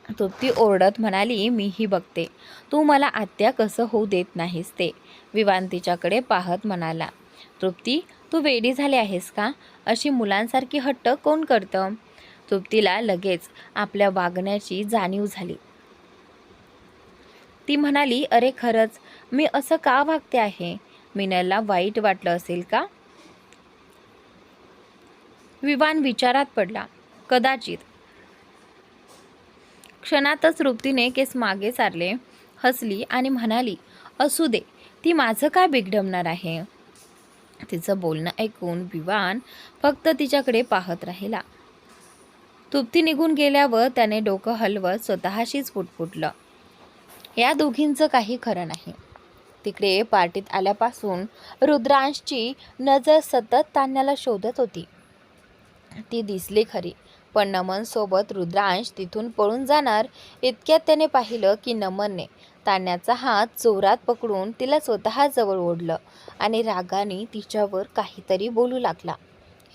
तृप्ती ओरडत म्हणाली, मीही बघते, तू मला आत्या कसं होऊ देत नाहीस ते. विवान तिच्याकडे पाहत म्हणाला, तृप्ती, तू वेडी झाली आहेस का? अशी मुलांसारखी हट्ट कोण करतं? तृप्तीला लगेच आपल्या वागण्याची जाणीव झाली. ती म्हणाली, अरे खरंच मी असं का वागते आहे? मिनलला वाईट वाटलं असेल का? विवान विचारात पडला. कदाचित. क्षणातच तृप्तीने केस मागे सारले, हसली आणि म्हणाली, असू दे, ती माझं काय बिघडवणार आहे? तिचं बोलणं ऐकून विवान फक्त तिच्याकडे पाहत राहिला. तृप्ती निघून गेल्यावर त्याने डोकं हलवत स्वतःशीच पुटपुटलं, या दोघींचं काही खरं नाही. तिकडे पार्टीत आल्यापासून रुद्रांशची नजर सतत तान्याला शोधत होती. ती दिसली खरी, पण नमन सोबत रुद्रांश तिथून पळून जाणार इतक्यात त्याने पाहिलं की नमनने तान्याचा हात जोरात पकडून तिला स्वतःजवळ ओढलं आणि रागाने तिच्यावर काहीतरी बोलू लागला.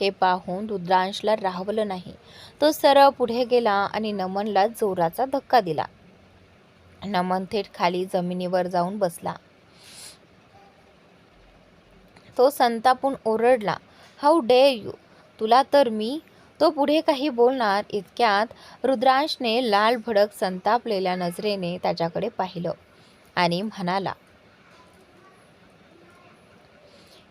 हे पाहून रुद्रांशला राहवलं नाही. तो सरळ पुढे गेला आणि नमनला जोराचा धक्का दिला. नमन थेट खाली जमिनीवर जाऊन बसला. तो संतापून ओरडला, हाऊ डेअर यू, तुला तर मी. तो पुढे काही बोलणार इतक्यात रुद्रांशने लाल भडक संतापलेल्या नजरेने त्याच्याकडे पाहिलं आणि म्हणाला,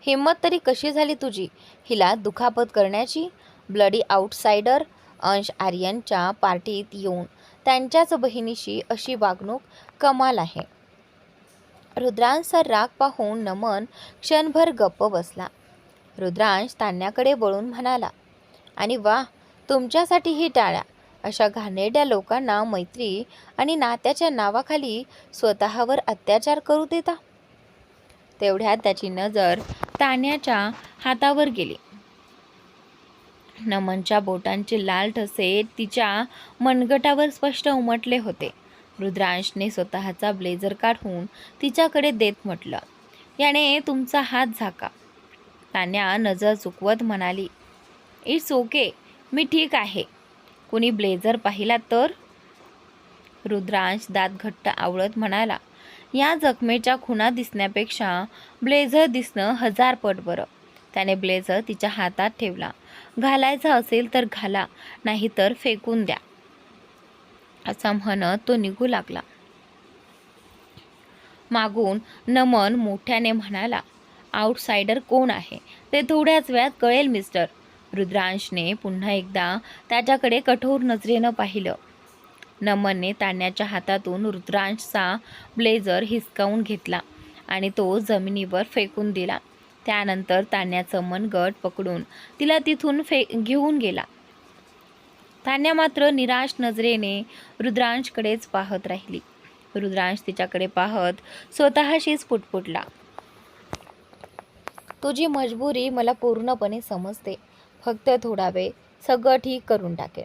हिम्मत तरी कशी झाली तुझी हिला दुखापत करण्याची? Bloody outsider. अंश आर्यनच्या पार्टीत येऊन त्यांच्याच बहिणीशी अशी वागणूक कमाल आहे. रुद्रांशचा राग पाहून नमन क्षणभर गप्प बसला. रुद्रांश तान्याकडे वळून म्हणाला, आणि वा, तुमच्यासाठीही टाळ्या. अशा घाणेरड्या लोकांना मैत्री आणि नात्याच्या नावाखाली स्वतःवर अत्याचार करू देता. तेवढ्यात त्याची नजर तान्याच्या हातावर गेली. नमनच्या बोटांचे लाल ठसे तिच्या मनगटावर स्पष्ट उमटले होते. रुद्रांशने स्वतःचा ब्लेझर काढून तिच्याकडे देत म्हटलं, याने तुमचा हात झाका. तान्या नजर चुकवत म्हणाली, इट्स ओके, मी ठीक आहे. कुणी ब्लेझर पाहिला तर? रुद्रांश दात घट्ट आवळत म्हणाला, या जखमेच्या खुणा दिसण्यापेक्षा ब्लेझर दिसणं 1000 पट बरं. त्याने ब्लेझर तिच्या हातात ठेवला. घालायचा असेल तर घाला, नाही तर फेकून द्या, असं म्हणत तो निघू लागला. मागून नमन मोठ्याने म्हणाला, आउटसाइडर कोण आहे ते थोड्याच वेळात कळेल मिस्टर. रुद्रांशने पुन्हा एकदा त्याच्याकडे कठोर नजरेनं पाहिलं. नमनने तान्याच्या हातातून रुद्रांशचा ब्लेझर हिसकावून घेतला आणि तो जमिनीवर फेकून दिला. त्यानंतर तान्याचं मनगट पकडून तिला तिथून घेऊन गेला. तान्या मात्र निराश नजरेने रुद्रांशकडेच पाहत राहिली. रुद्रांश तिच्याकडे पाहत स्वतःशीच पुटपुटला, तुझी मजबुरी मला पूर्णपणे समजते. फक्त थोडा वेळ, सगळं ठीक करून टाकेल.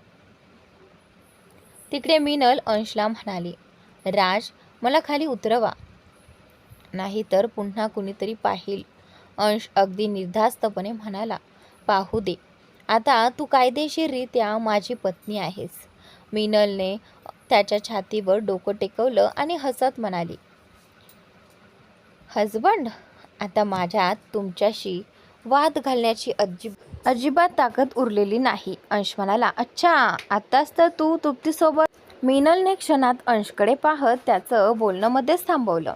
तिकडे मिनल अंशला म्हणाली, राज, मला खाली उतरवा, नाही तर पुन्हा कुणीतरी पाहिल. अंश अगदी निर्धास्तपणे म्हणाला, पाहू दे, आता तू कायदेशीररित्या माझी पत्नी आहेस. मिनलने त्याच्या छातीवर डोकं टेकवलं आणि हसत म्हणाली, हजबंड, आता माझ्यात तुमच्याशी वाद घालण्याची अजिबात ताकद उरलेली नाही. अंश म्हणाला, अच्छा, आत्ताच तर तू तृप्तीसोबत. मिनलने क्षणात अंशकडे पाहत त्याचं बोलणं मध्येच थांबवलं.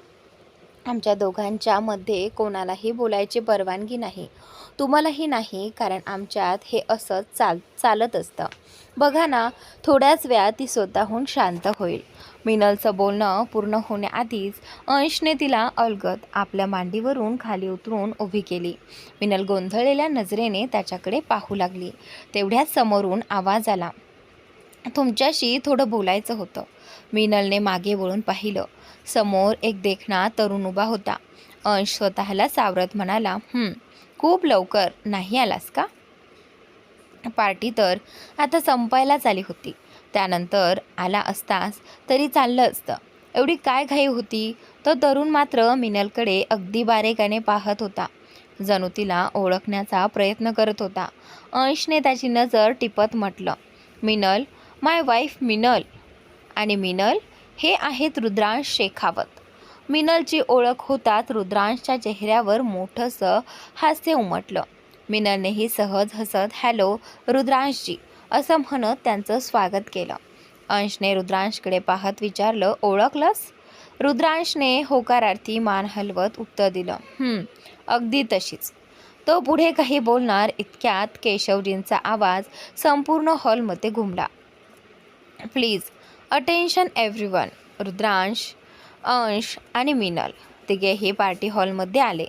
आमच्या दोघांच्या मध्ये कोणालाही बोलायची परवानगी नाही, तुम्हालाही नाही, कारण आमच्यात हे असंच चालत असतं. बघा ना, थोड्याच वेळात ती स्वतःहून शांत होईल. मिनलचं बोलणं पूर्ण होण्याआधीच अंशने तिला अलगद आपल्या मांडीवरून खाली उतरून उभी केली. मिनल गोंधळलेल्या नजरेने त्याच्याकडे पाहू लागली. तेवढ्याच समोरून आवाज आला, तुमच्याशी थोडं बोलायचं होतं. मिनलने मागे वळून पाहिलं. समोर एक देखणा तरुण उभा होता. अंश स्वतःला सावरत म्हणाला, खूप लवकर नाही आलास का? पार्टी तर आता संपायलाच आली होती. त्यानंतर आला असतास तरी चाललं असतं. एवढी काय घाई होती? तो तरुण मात्र मिनलकडे अगदी बारेकाने पाहत होता, जणू तिला ओळखण्याचा प्रयत्न करत होता. अंशने त्याची नजर टिपत म्हटलं, मिनल, माय वाईफ मिनल. आणि मिनल हे आहेत रुद्रांश शेखावत. मिनलची ओळख होताच रुद्रांशच्या चेहऱ्यावर मोठंसं हास्य उमटलं. मिनलनेही सहज हसत हॅलो रुद्रांशजी असं म्हणत त्यांचं स्वागत केलं. अंशने रुद्रांशकडे पाहत विचारलं, ओळखलंस? रुद्रांशने होकारार्थी मान हलवत उत्तर दिलं, अगदी तशीच. तो पुढे काही बोलणार इतक्यात केशवजींचा आवाज संपूर्ण हॉलमध्ये घुमला. Please attention everyone. रुद्रांश, अंश आणि मिनल तिघेही पार्टी हॉलमध्ये आले.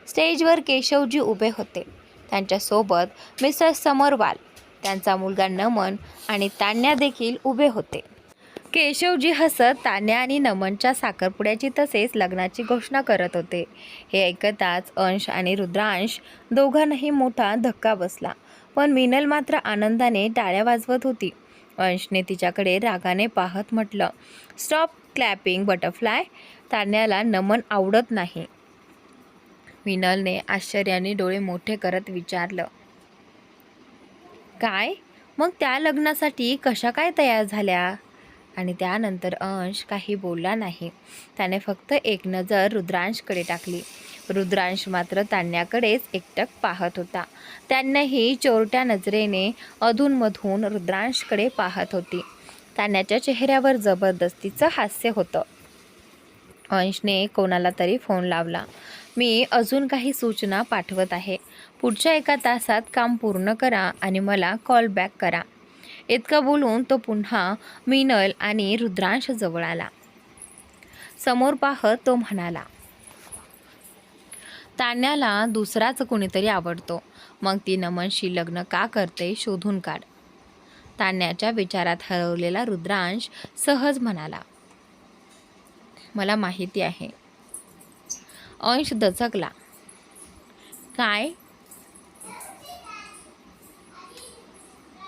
स्टेजवर केशवजी उभे होते. त्यांच्यासोबत मिस्टर समरवाल, त्यांचा मुलगा नमन आणि तान्या देखील उभे होते. केशवजी हसत तान्या आणि नमनच्या साखरपुड्याची तसेच लग्नाची घोषणा करत होते. हे ऐकताच अंश आणि रुद्रांश दोघांनाही मोठा धक्का बसला. पण मिनल मात्र आनंदाने टाळ्या वाजवत होती. अंशने तिच्याकडे रागाने पाहत म्हटलं, स्टॉप क्लॅपिंग बटरफ्लाय. तान्याला नमन आवडत नाही. मिनलने आश्चर्याने डोळे मोठे करत विचारलं, काय? मग त्या लग्नासाठी कशा काय तयार झाल्या? आणि त्यानंतर अंश काही बोलला नाही. त्याने फक्त एक नजर रुद्रांशकडे टाकली. रुद्रांश मात्र तान्याकडेच एकटक पाहत होता. त्यांनाही चोरट्या नजरेने अधूनमधून रुद्रांशकडे पाहत होती. तान्याच्या चेहऱ्यावर जबरदस्तीचं हास्य होतं. अंशने कोणाला तरी फोन लावला. मी अजून काही सूचना पाठवत आहे. पुढच्या 1 तासात काम पूर्ण करा आणि मला कॉल बॅक करा. इतकं बोलून तो पुन्हा मीनल आणि रुद्रांश जवळ आला. समोर पाहत तो म्हणाला, तान्याला दुसराच कोणीतरी आवडतो. मग ती नमनशी लग्न का करते शोधून काढ. तान्याच्या विचारात हरवलेला रुद्रांश सहज म्हणाला, मला माहिती आहे. अंश दचकला. काय?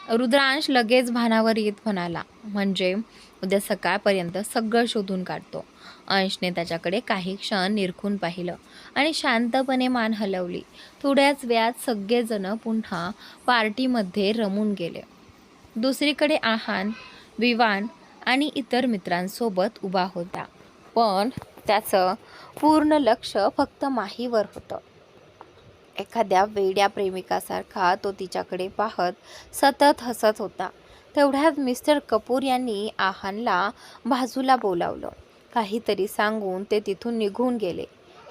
रुद्रांश लगेच भानावर येत म्हणाला, म्हणजे उद्या सकाळपर्यंत सगळं शोधून काढतो. अंशने त्याच्याकडे काही क्षण निरखून पाहिलं आणि शांतपणे मान हलवली. थोड्याच वेळात सगळेजण पुन्हा पार्टीमध्ये रमून गेले. दुसरीकडे आहान, विवान आणि इतर मित्रांसोबत उभा होता, पण त्याचं पूर्ण लक्ष फक्त माहीवर होतं. एखाद्या वेड्या प्रेमिकासारखा तो तिच्याकडे पाहत सतत हसत होता. तेवढ्यात मिस्टर कपूर यांनी आहानला बाजूला बोलावलं. काहीतरी सांगून ते तिथून निघून गेले.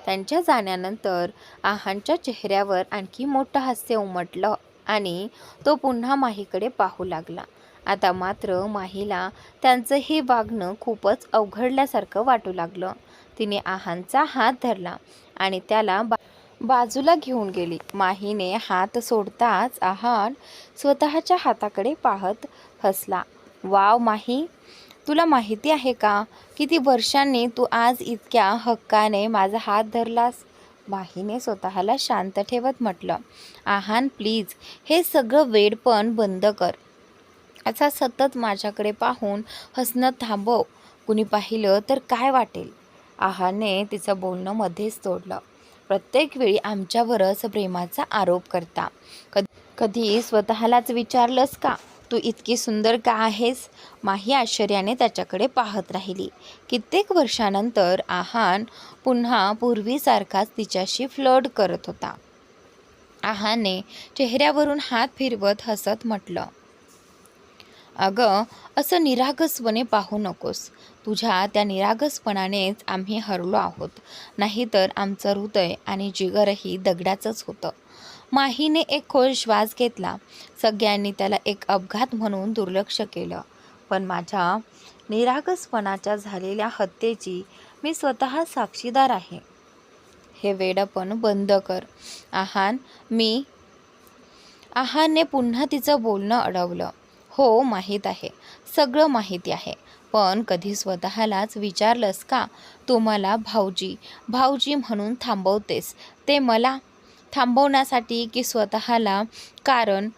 त्यांच्या जाण्यानंतर आहानच्या चेहऱ्यावर आणखी मोठं हास्य उमटलं आणि तो पुन्हा माहीकडे पाहू लागला. आता मात्र माहीला त्यांचं हे वागणं खूपच अवघडल्यासारखं वाटू लागलं. तिने आहानचा हात धरला आणि त्याला बाजूला घेऊन गेली. माहीने हात सोडताच आहान स्वतःच्या हाताकडे पाहत हसला. वाव माही, तुला माहिती आहे का किती वर्षांनी तू आज इतक्या हक्काने माझा हात धरलास. माहीने स्वतःला शांत ठेवत म्हटलं, आहान प्लीज, हे सगळं वेडपण बंद कर. असा सतत माझ्याकडे पाहून हसणं थांबव. कुणी पाहिलं तर काय वाटेल. आहानने तिचं बोलणं मध्येच तोडलं. प्रत्येक वेळी आमच्यावरच प्रेमाचा आरोप करता. कधी स्वतःलाच विचारलंस का तू इतकी सुंदर का आहेस. माही आश्चर्याने त्याच्याकडे पाहत राहिली. कित्येक वर्षानंतर आहान पुन्हा पूर्वीसारखाच तिच्याशी फ्लर्ट करत होता. आहानने चेहऱ्यावरून हात फिरवत हसत म्हटलं, अगं असं निरागसपणे पाहू नकोस. तुझ्या त्या निरागसपणानेच आम्ही हरलो आहोत. नाहीतर आमचं हृदय आणि जिगरही दगडाचंच होतं. माहीने एक खोल श्वास घेतला. सगळ्यांनी त्याला एक अपघात म्हणून दुर्लक्ष केलं, पण माझ्या निरागसपणाच्या झालेल्या हत्येची मी स्वतः साक्षीदार आहे. हे वेडपण बंद कर. आहानने पुन्हा तिचं बोलणं अडवलं. हो माहीत आहे, सगळं माहिती आहे, पण कधी स्वतःलाच विचारलंस का तू मला भाऊजी भाऊजी म्हणून थांबवतेस ते मला थांबवण्यासाठी की स्वतःला. कारण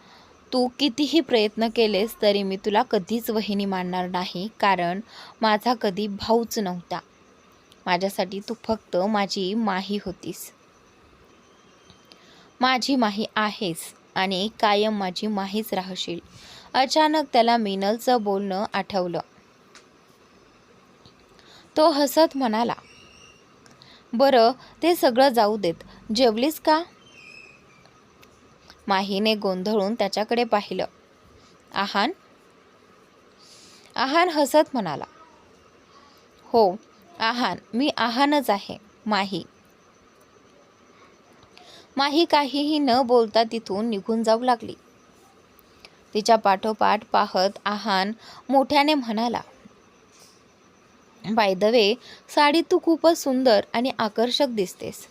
तू कितीही प्रयत्न केलेस तरी मी तुला कधीच वहिनी मानणार नाही, कारण माझा कधी भाऊच नव्हता. माझ्यासाठी तू फक्त माझी माही होतीस. माझी माही आहेस आणि कायम माझी माहीच राहशील. अचानक त्याला मीनलचं बोलणं आठवलं. तो हसत म्हणाला, बरं ते सगळं जाऊ देत, जेवलीस का. माहीने गोंधळून त्याच्याकडे पाहिलं. आहान हसत म्हणाला, हो आहान, मी आहानच आहे. माही काहीही न बोलता तिथून निघून जाऊ लागली. तिच्या पाठोपाठ पाहत आहान मोठ्याने म्हणाला, बाय द वे, साडी तू खूपच सुंदर आणि आकर्षक दिसतेस.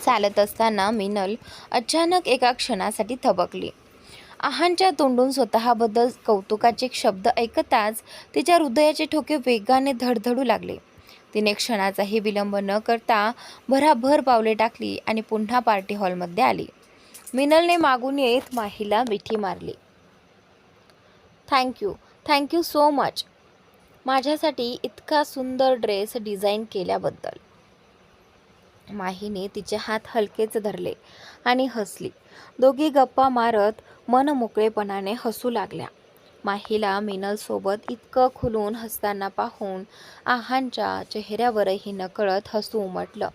चालत असताना मीनल अचानक एका क्षणासाठी थबकली. आहानच्या तोंडून स्वतःबद्दल कौतुकाचे शब्द ऐकताच तिच्या हृदयाचे ठोके वेगाने धडधडू लागले. तिने क्षणाचाही विलंब न करता भराभर पावले टाकली आणि पुन्हा पार्टी हॉलमध्ये आली. मीनलने मागून येत माहीला मिठी मारली. थँक्यू सो मच, माझ्यासाठी इतका सुंदर ड्रेस डिझाईन केल्याबद्दल. माहीने तिचे हात हलकेच धरले आणि हसली. दोघी गप्पा मारत मनमोकळेपणाने हसू लागल्या. माहीला मीनलसोबत इतकं खुलून हसताना पाहून आहानच्या चेहऱ्यावरही नकळत हसू उमटलं.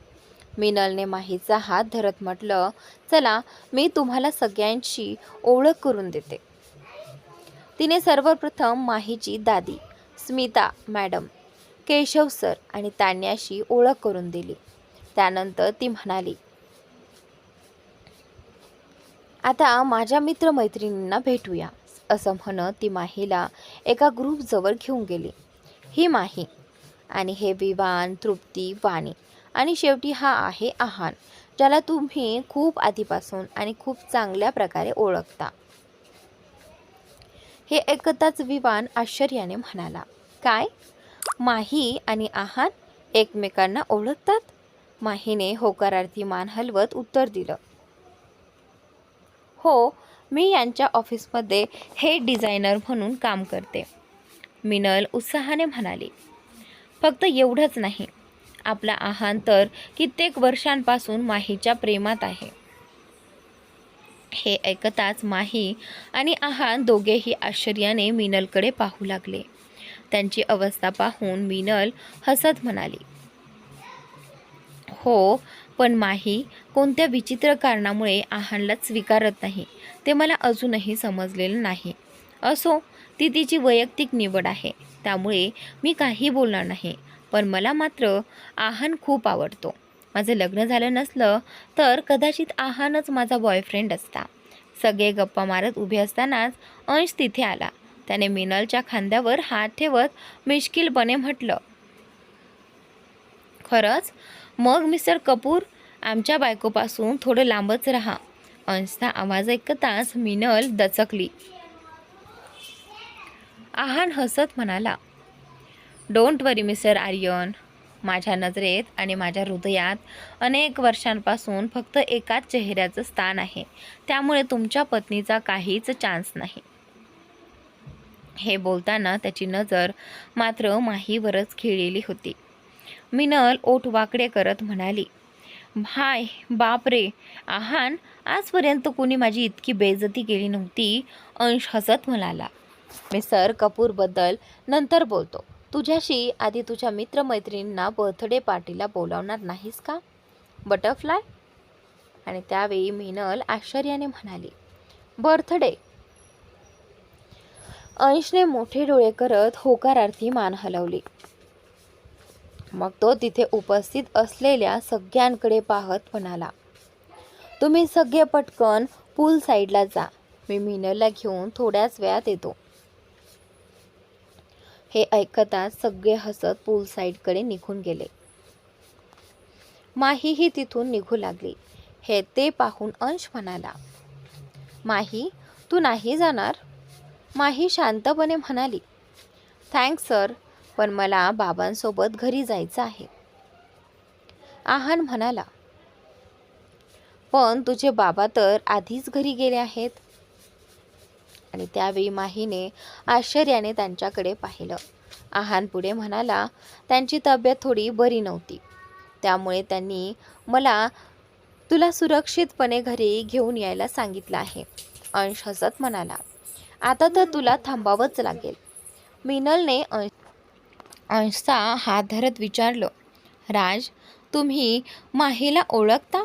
मीनलने माहीचा हात धरत म्हटलं, चला मी तुम्हाला सगळ्यांची ओळख करून देते. तिने सर्वप्रथम माहीची दादी स्मिता मॅडम, केशव सर आणि तान्याशी ओळख करून दिली. त्यानंतर ती म्हणाली, आता माझ्या मित्रमैत्रिणींना भेटूया. असं म्हणत ती माहीला एका ग्रुपजवळ घेऊन गेली. ही माही आणि हे विवान, तृप्ती, वाणी आणि शेवटी हा आहे आहान, ज्याला तुम्ही खूप आधीपासून आणि खूप चांगल्या प्रकारे ओळखता. हे ऐकताच विवान आश्चर्याने म्हणाला, काय? माही आणि आहान एकमेकांना ओळखतात? माहीने होकारार्थी मान हलवत उत्तर दिलं, हो, मी यांच्या ऑफिसमध्ये हेड डिझायनर म्हणून काम करते. मिनल उत्साहाने म्हणाली, फक्त एवढंच नाही, आपला आहान तर कित्येक वर्षांपासून माहीच्या प्रेमात आहे. हे ऐकताच माही आणि आहान दोघेही आश्चर्याने मिनलकडे पाहू लागले. त्यांची अवस्था पाहून मिनल हसत म्हणाली, हो, पण माही कोणत्या विचित्र कारणामुळे आहानला स्वीकारत नाही ते मला अजूनही समजलेलं नाही. असो, ती तिची वैयक्तिक निवड आहे, त्यामुळे मी काही बोलणार नाही. पण मला मात्र आहान खूप आवडतो. माझं लग्न झालं नसलं तर कदाचित आहानच माझा बॉयफ्रेंड असता. सगळे गप्पा मारत उभे असतानाच अंश तिथे आला. त्याने मिनलच्या खांद्यावर हात ठेवत मिश्किलपणे म्हटलं, खरंच? मग मिस्टर कपूर, आमच्या बायकोपासून थोडं लांबच राहा. अंशचा आवाज ऐकताच मिनल दचकली. आहान हसत म्हणाला, डोंट वरी मिस्टर आर्यन, माझ्या नजरेत आणि माझ्या हृदयात अनेक वर्षांपासून फक्त एकाच चेहऱ्याचं स्थान आहे, त्यामुळे तुमच्या पत्नीचा काहीच चान्स नाही. हे बोलताना त्याची नजर मात्र माहीवरच खिळलेली होती. मिनल ओठ वाकडे करत म्हणाली, हाय बाप रे आहान, आजपर्यंत कोणी माझी इतकी बेइज्जती केली नव्हती. अंश हसत म्हणाला, मिस्टर कपूरबद्दल नंतर बोलतो. तुझ्याशी आधी तुझ्या मित्रमैत्रिणींना बर्थडे पार्टीला बोलावणार नाहीस का, बटरफ्लाय? आणि त्यावेळी मिनल आश्चर्याने म्हणाली, बर्थडे? अंशने मोठे डोळे करत होकारार्थी मान हलवली. मग तो तिथे उपस्थित असलेल्या सगळ्यांकडे पाहत म्हणाला, तुम्ही सगळे पटकन पूल साईडला जा, मी मिनलला घेऊन थोड्याच वेळात येतो. हे ऐकताच सगळे हसत पूल साईडकडे निघून गेले. माहीही तिथून निघू लागली. हे ते पाहून अंश म्हणाला, माही, तू नाही जाणार? माही शांतपणे म्हणाली, थँक्स सर, पण मला बाबांसोबत घरी जायचं आहे. आहान म्हणाला, पण तुझे बाबा तर आधीच घरी गेले आहेत. आणि त्यावेळी माहीने आश्चर्याने त्यांच्याकडे पाहिलं. आहान पुढे म्हणाला, त्यांची तब्येत थोडी बरी नव्हती, त्यामुळे त्यांनी मला तुला सुरक्षितपणे घरी घेऊन यायला सांगितलं आहे. अंश हसत म्हणाला, आता तर तुला थांबावंच लागेल. मिनलने अंशचा हात धरत विचारलं, राज, तुम्ही माहीला ओळखता?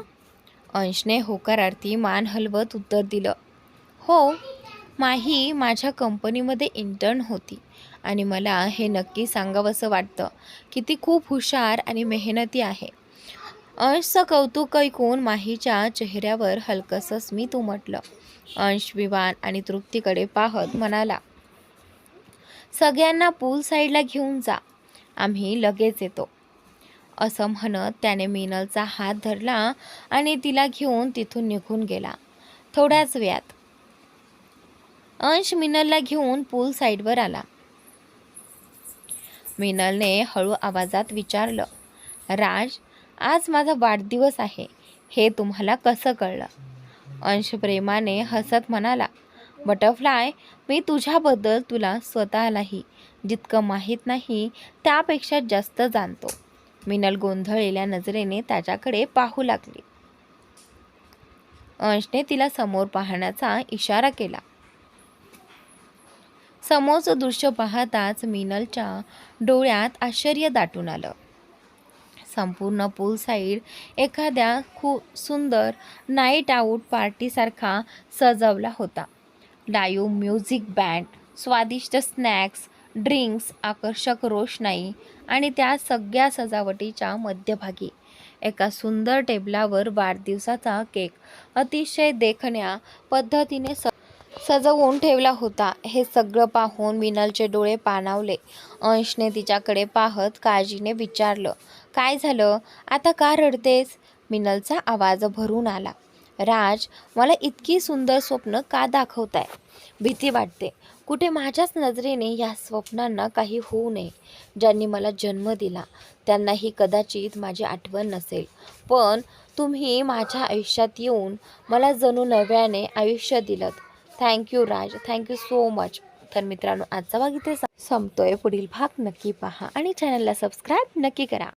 अंशने होकारार्थी मान हलवत उत्तर दिलं, हो, माही माझ्या कंपनीमध्ये इंटर्न होती आणि मला हे नक्की सांगावंसं वाटतं की ती खूप हुशार आणि मेहनती आहे. अंशचं कौतुक ऐकून माहीच्या चेहऱ्यावर हलकंसं स्मित उमटलं. अंश विवान आणि तृप्तीकडे पाहत म्हणाला, सगळ्यांना पूल साईडला घेऊन जा, आम्ही लगेच येतो. असं म्हणत त्याने मिनलचा हात धरला आणि तिला घेऊन तिथून निघून गेला. थोड्याच वेळात अंश मिनलला घेऊन पूल साईडवर आला. मिनलने हळू आवाजात विचारलं, राज, आज माझा वाढदिवस आहे, हे तुम्हाला कसं कळलं? अंश प्रेमाने हसत म्हणाला, बटरफ्लाय, मी तुझ्याबद्दल तुला स्वतःलाही जितकं माहीत नाही त्यापेक्षा जास्त जाणतो. मिनल गोंधळलेल्या नजरेने त्याच्याकडे पाहू लागली. अंशने तिला समोर पाहण्याचा इशारा केला. समोरचं दृश्य पाहताच मिनलच्या डोळ्यात आश्चर्य दाटून आलं. संपूर्ण पूल साईड एखाद्या खूप सुंदर नाईट आऊट पार्टीसारखा सजवला होता. लाईव्ह म्युझिक बँड, स्वादिष्ट स्नॅक्स, ड्रिंक्स, आकर्षक रोषणाई आणि त्या सगळ्या सजावटीच्या मध्यभागी एका सुंदर टेबलावर वाढदिवसाचा केक अतिशय देखण्या पद्धतीने सजवून ठेवला होता. हे सगळं पाहून मिनलचे डोळे पाणावले. अंशने तिच्याकडे पाहत काळजीने विचारलं, काय झालं? आता का रडतेस? मिनलचा आवाज भरून आला. राज, मला इतकी सुंदर स्वप्न का दाखवताय? भीती वाटते. कुठे माझ्याच नजरेने या स्वप्नांना काही होऊ नये. ज्यांनी मला जन्म दिला त्यांनाही कदाचित माझी आठवण नसेल, पण तुम्ही माझ्या आयुष्यात येऊन मला जणू नव्याने आयुष्य दिलं. थँक्यू राज, थँक्यू सो मच. तर मित्रांनो, आजचा भाग इथे संपतोय. पुढील भाग नक्की पहा आणि चॅनलला सबस्क्राईब नक्की करा.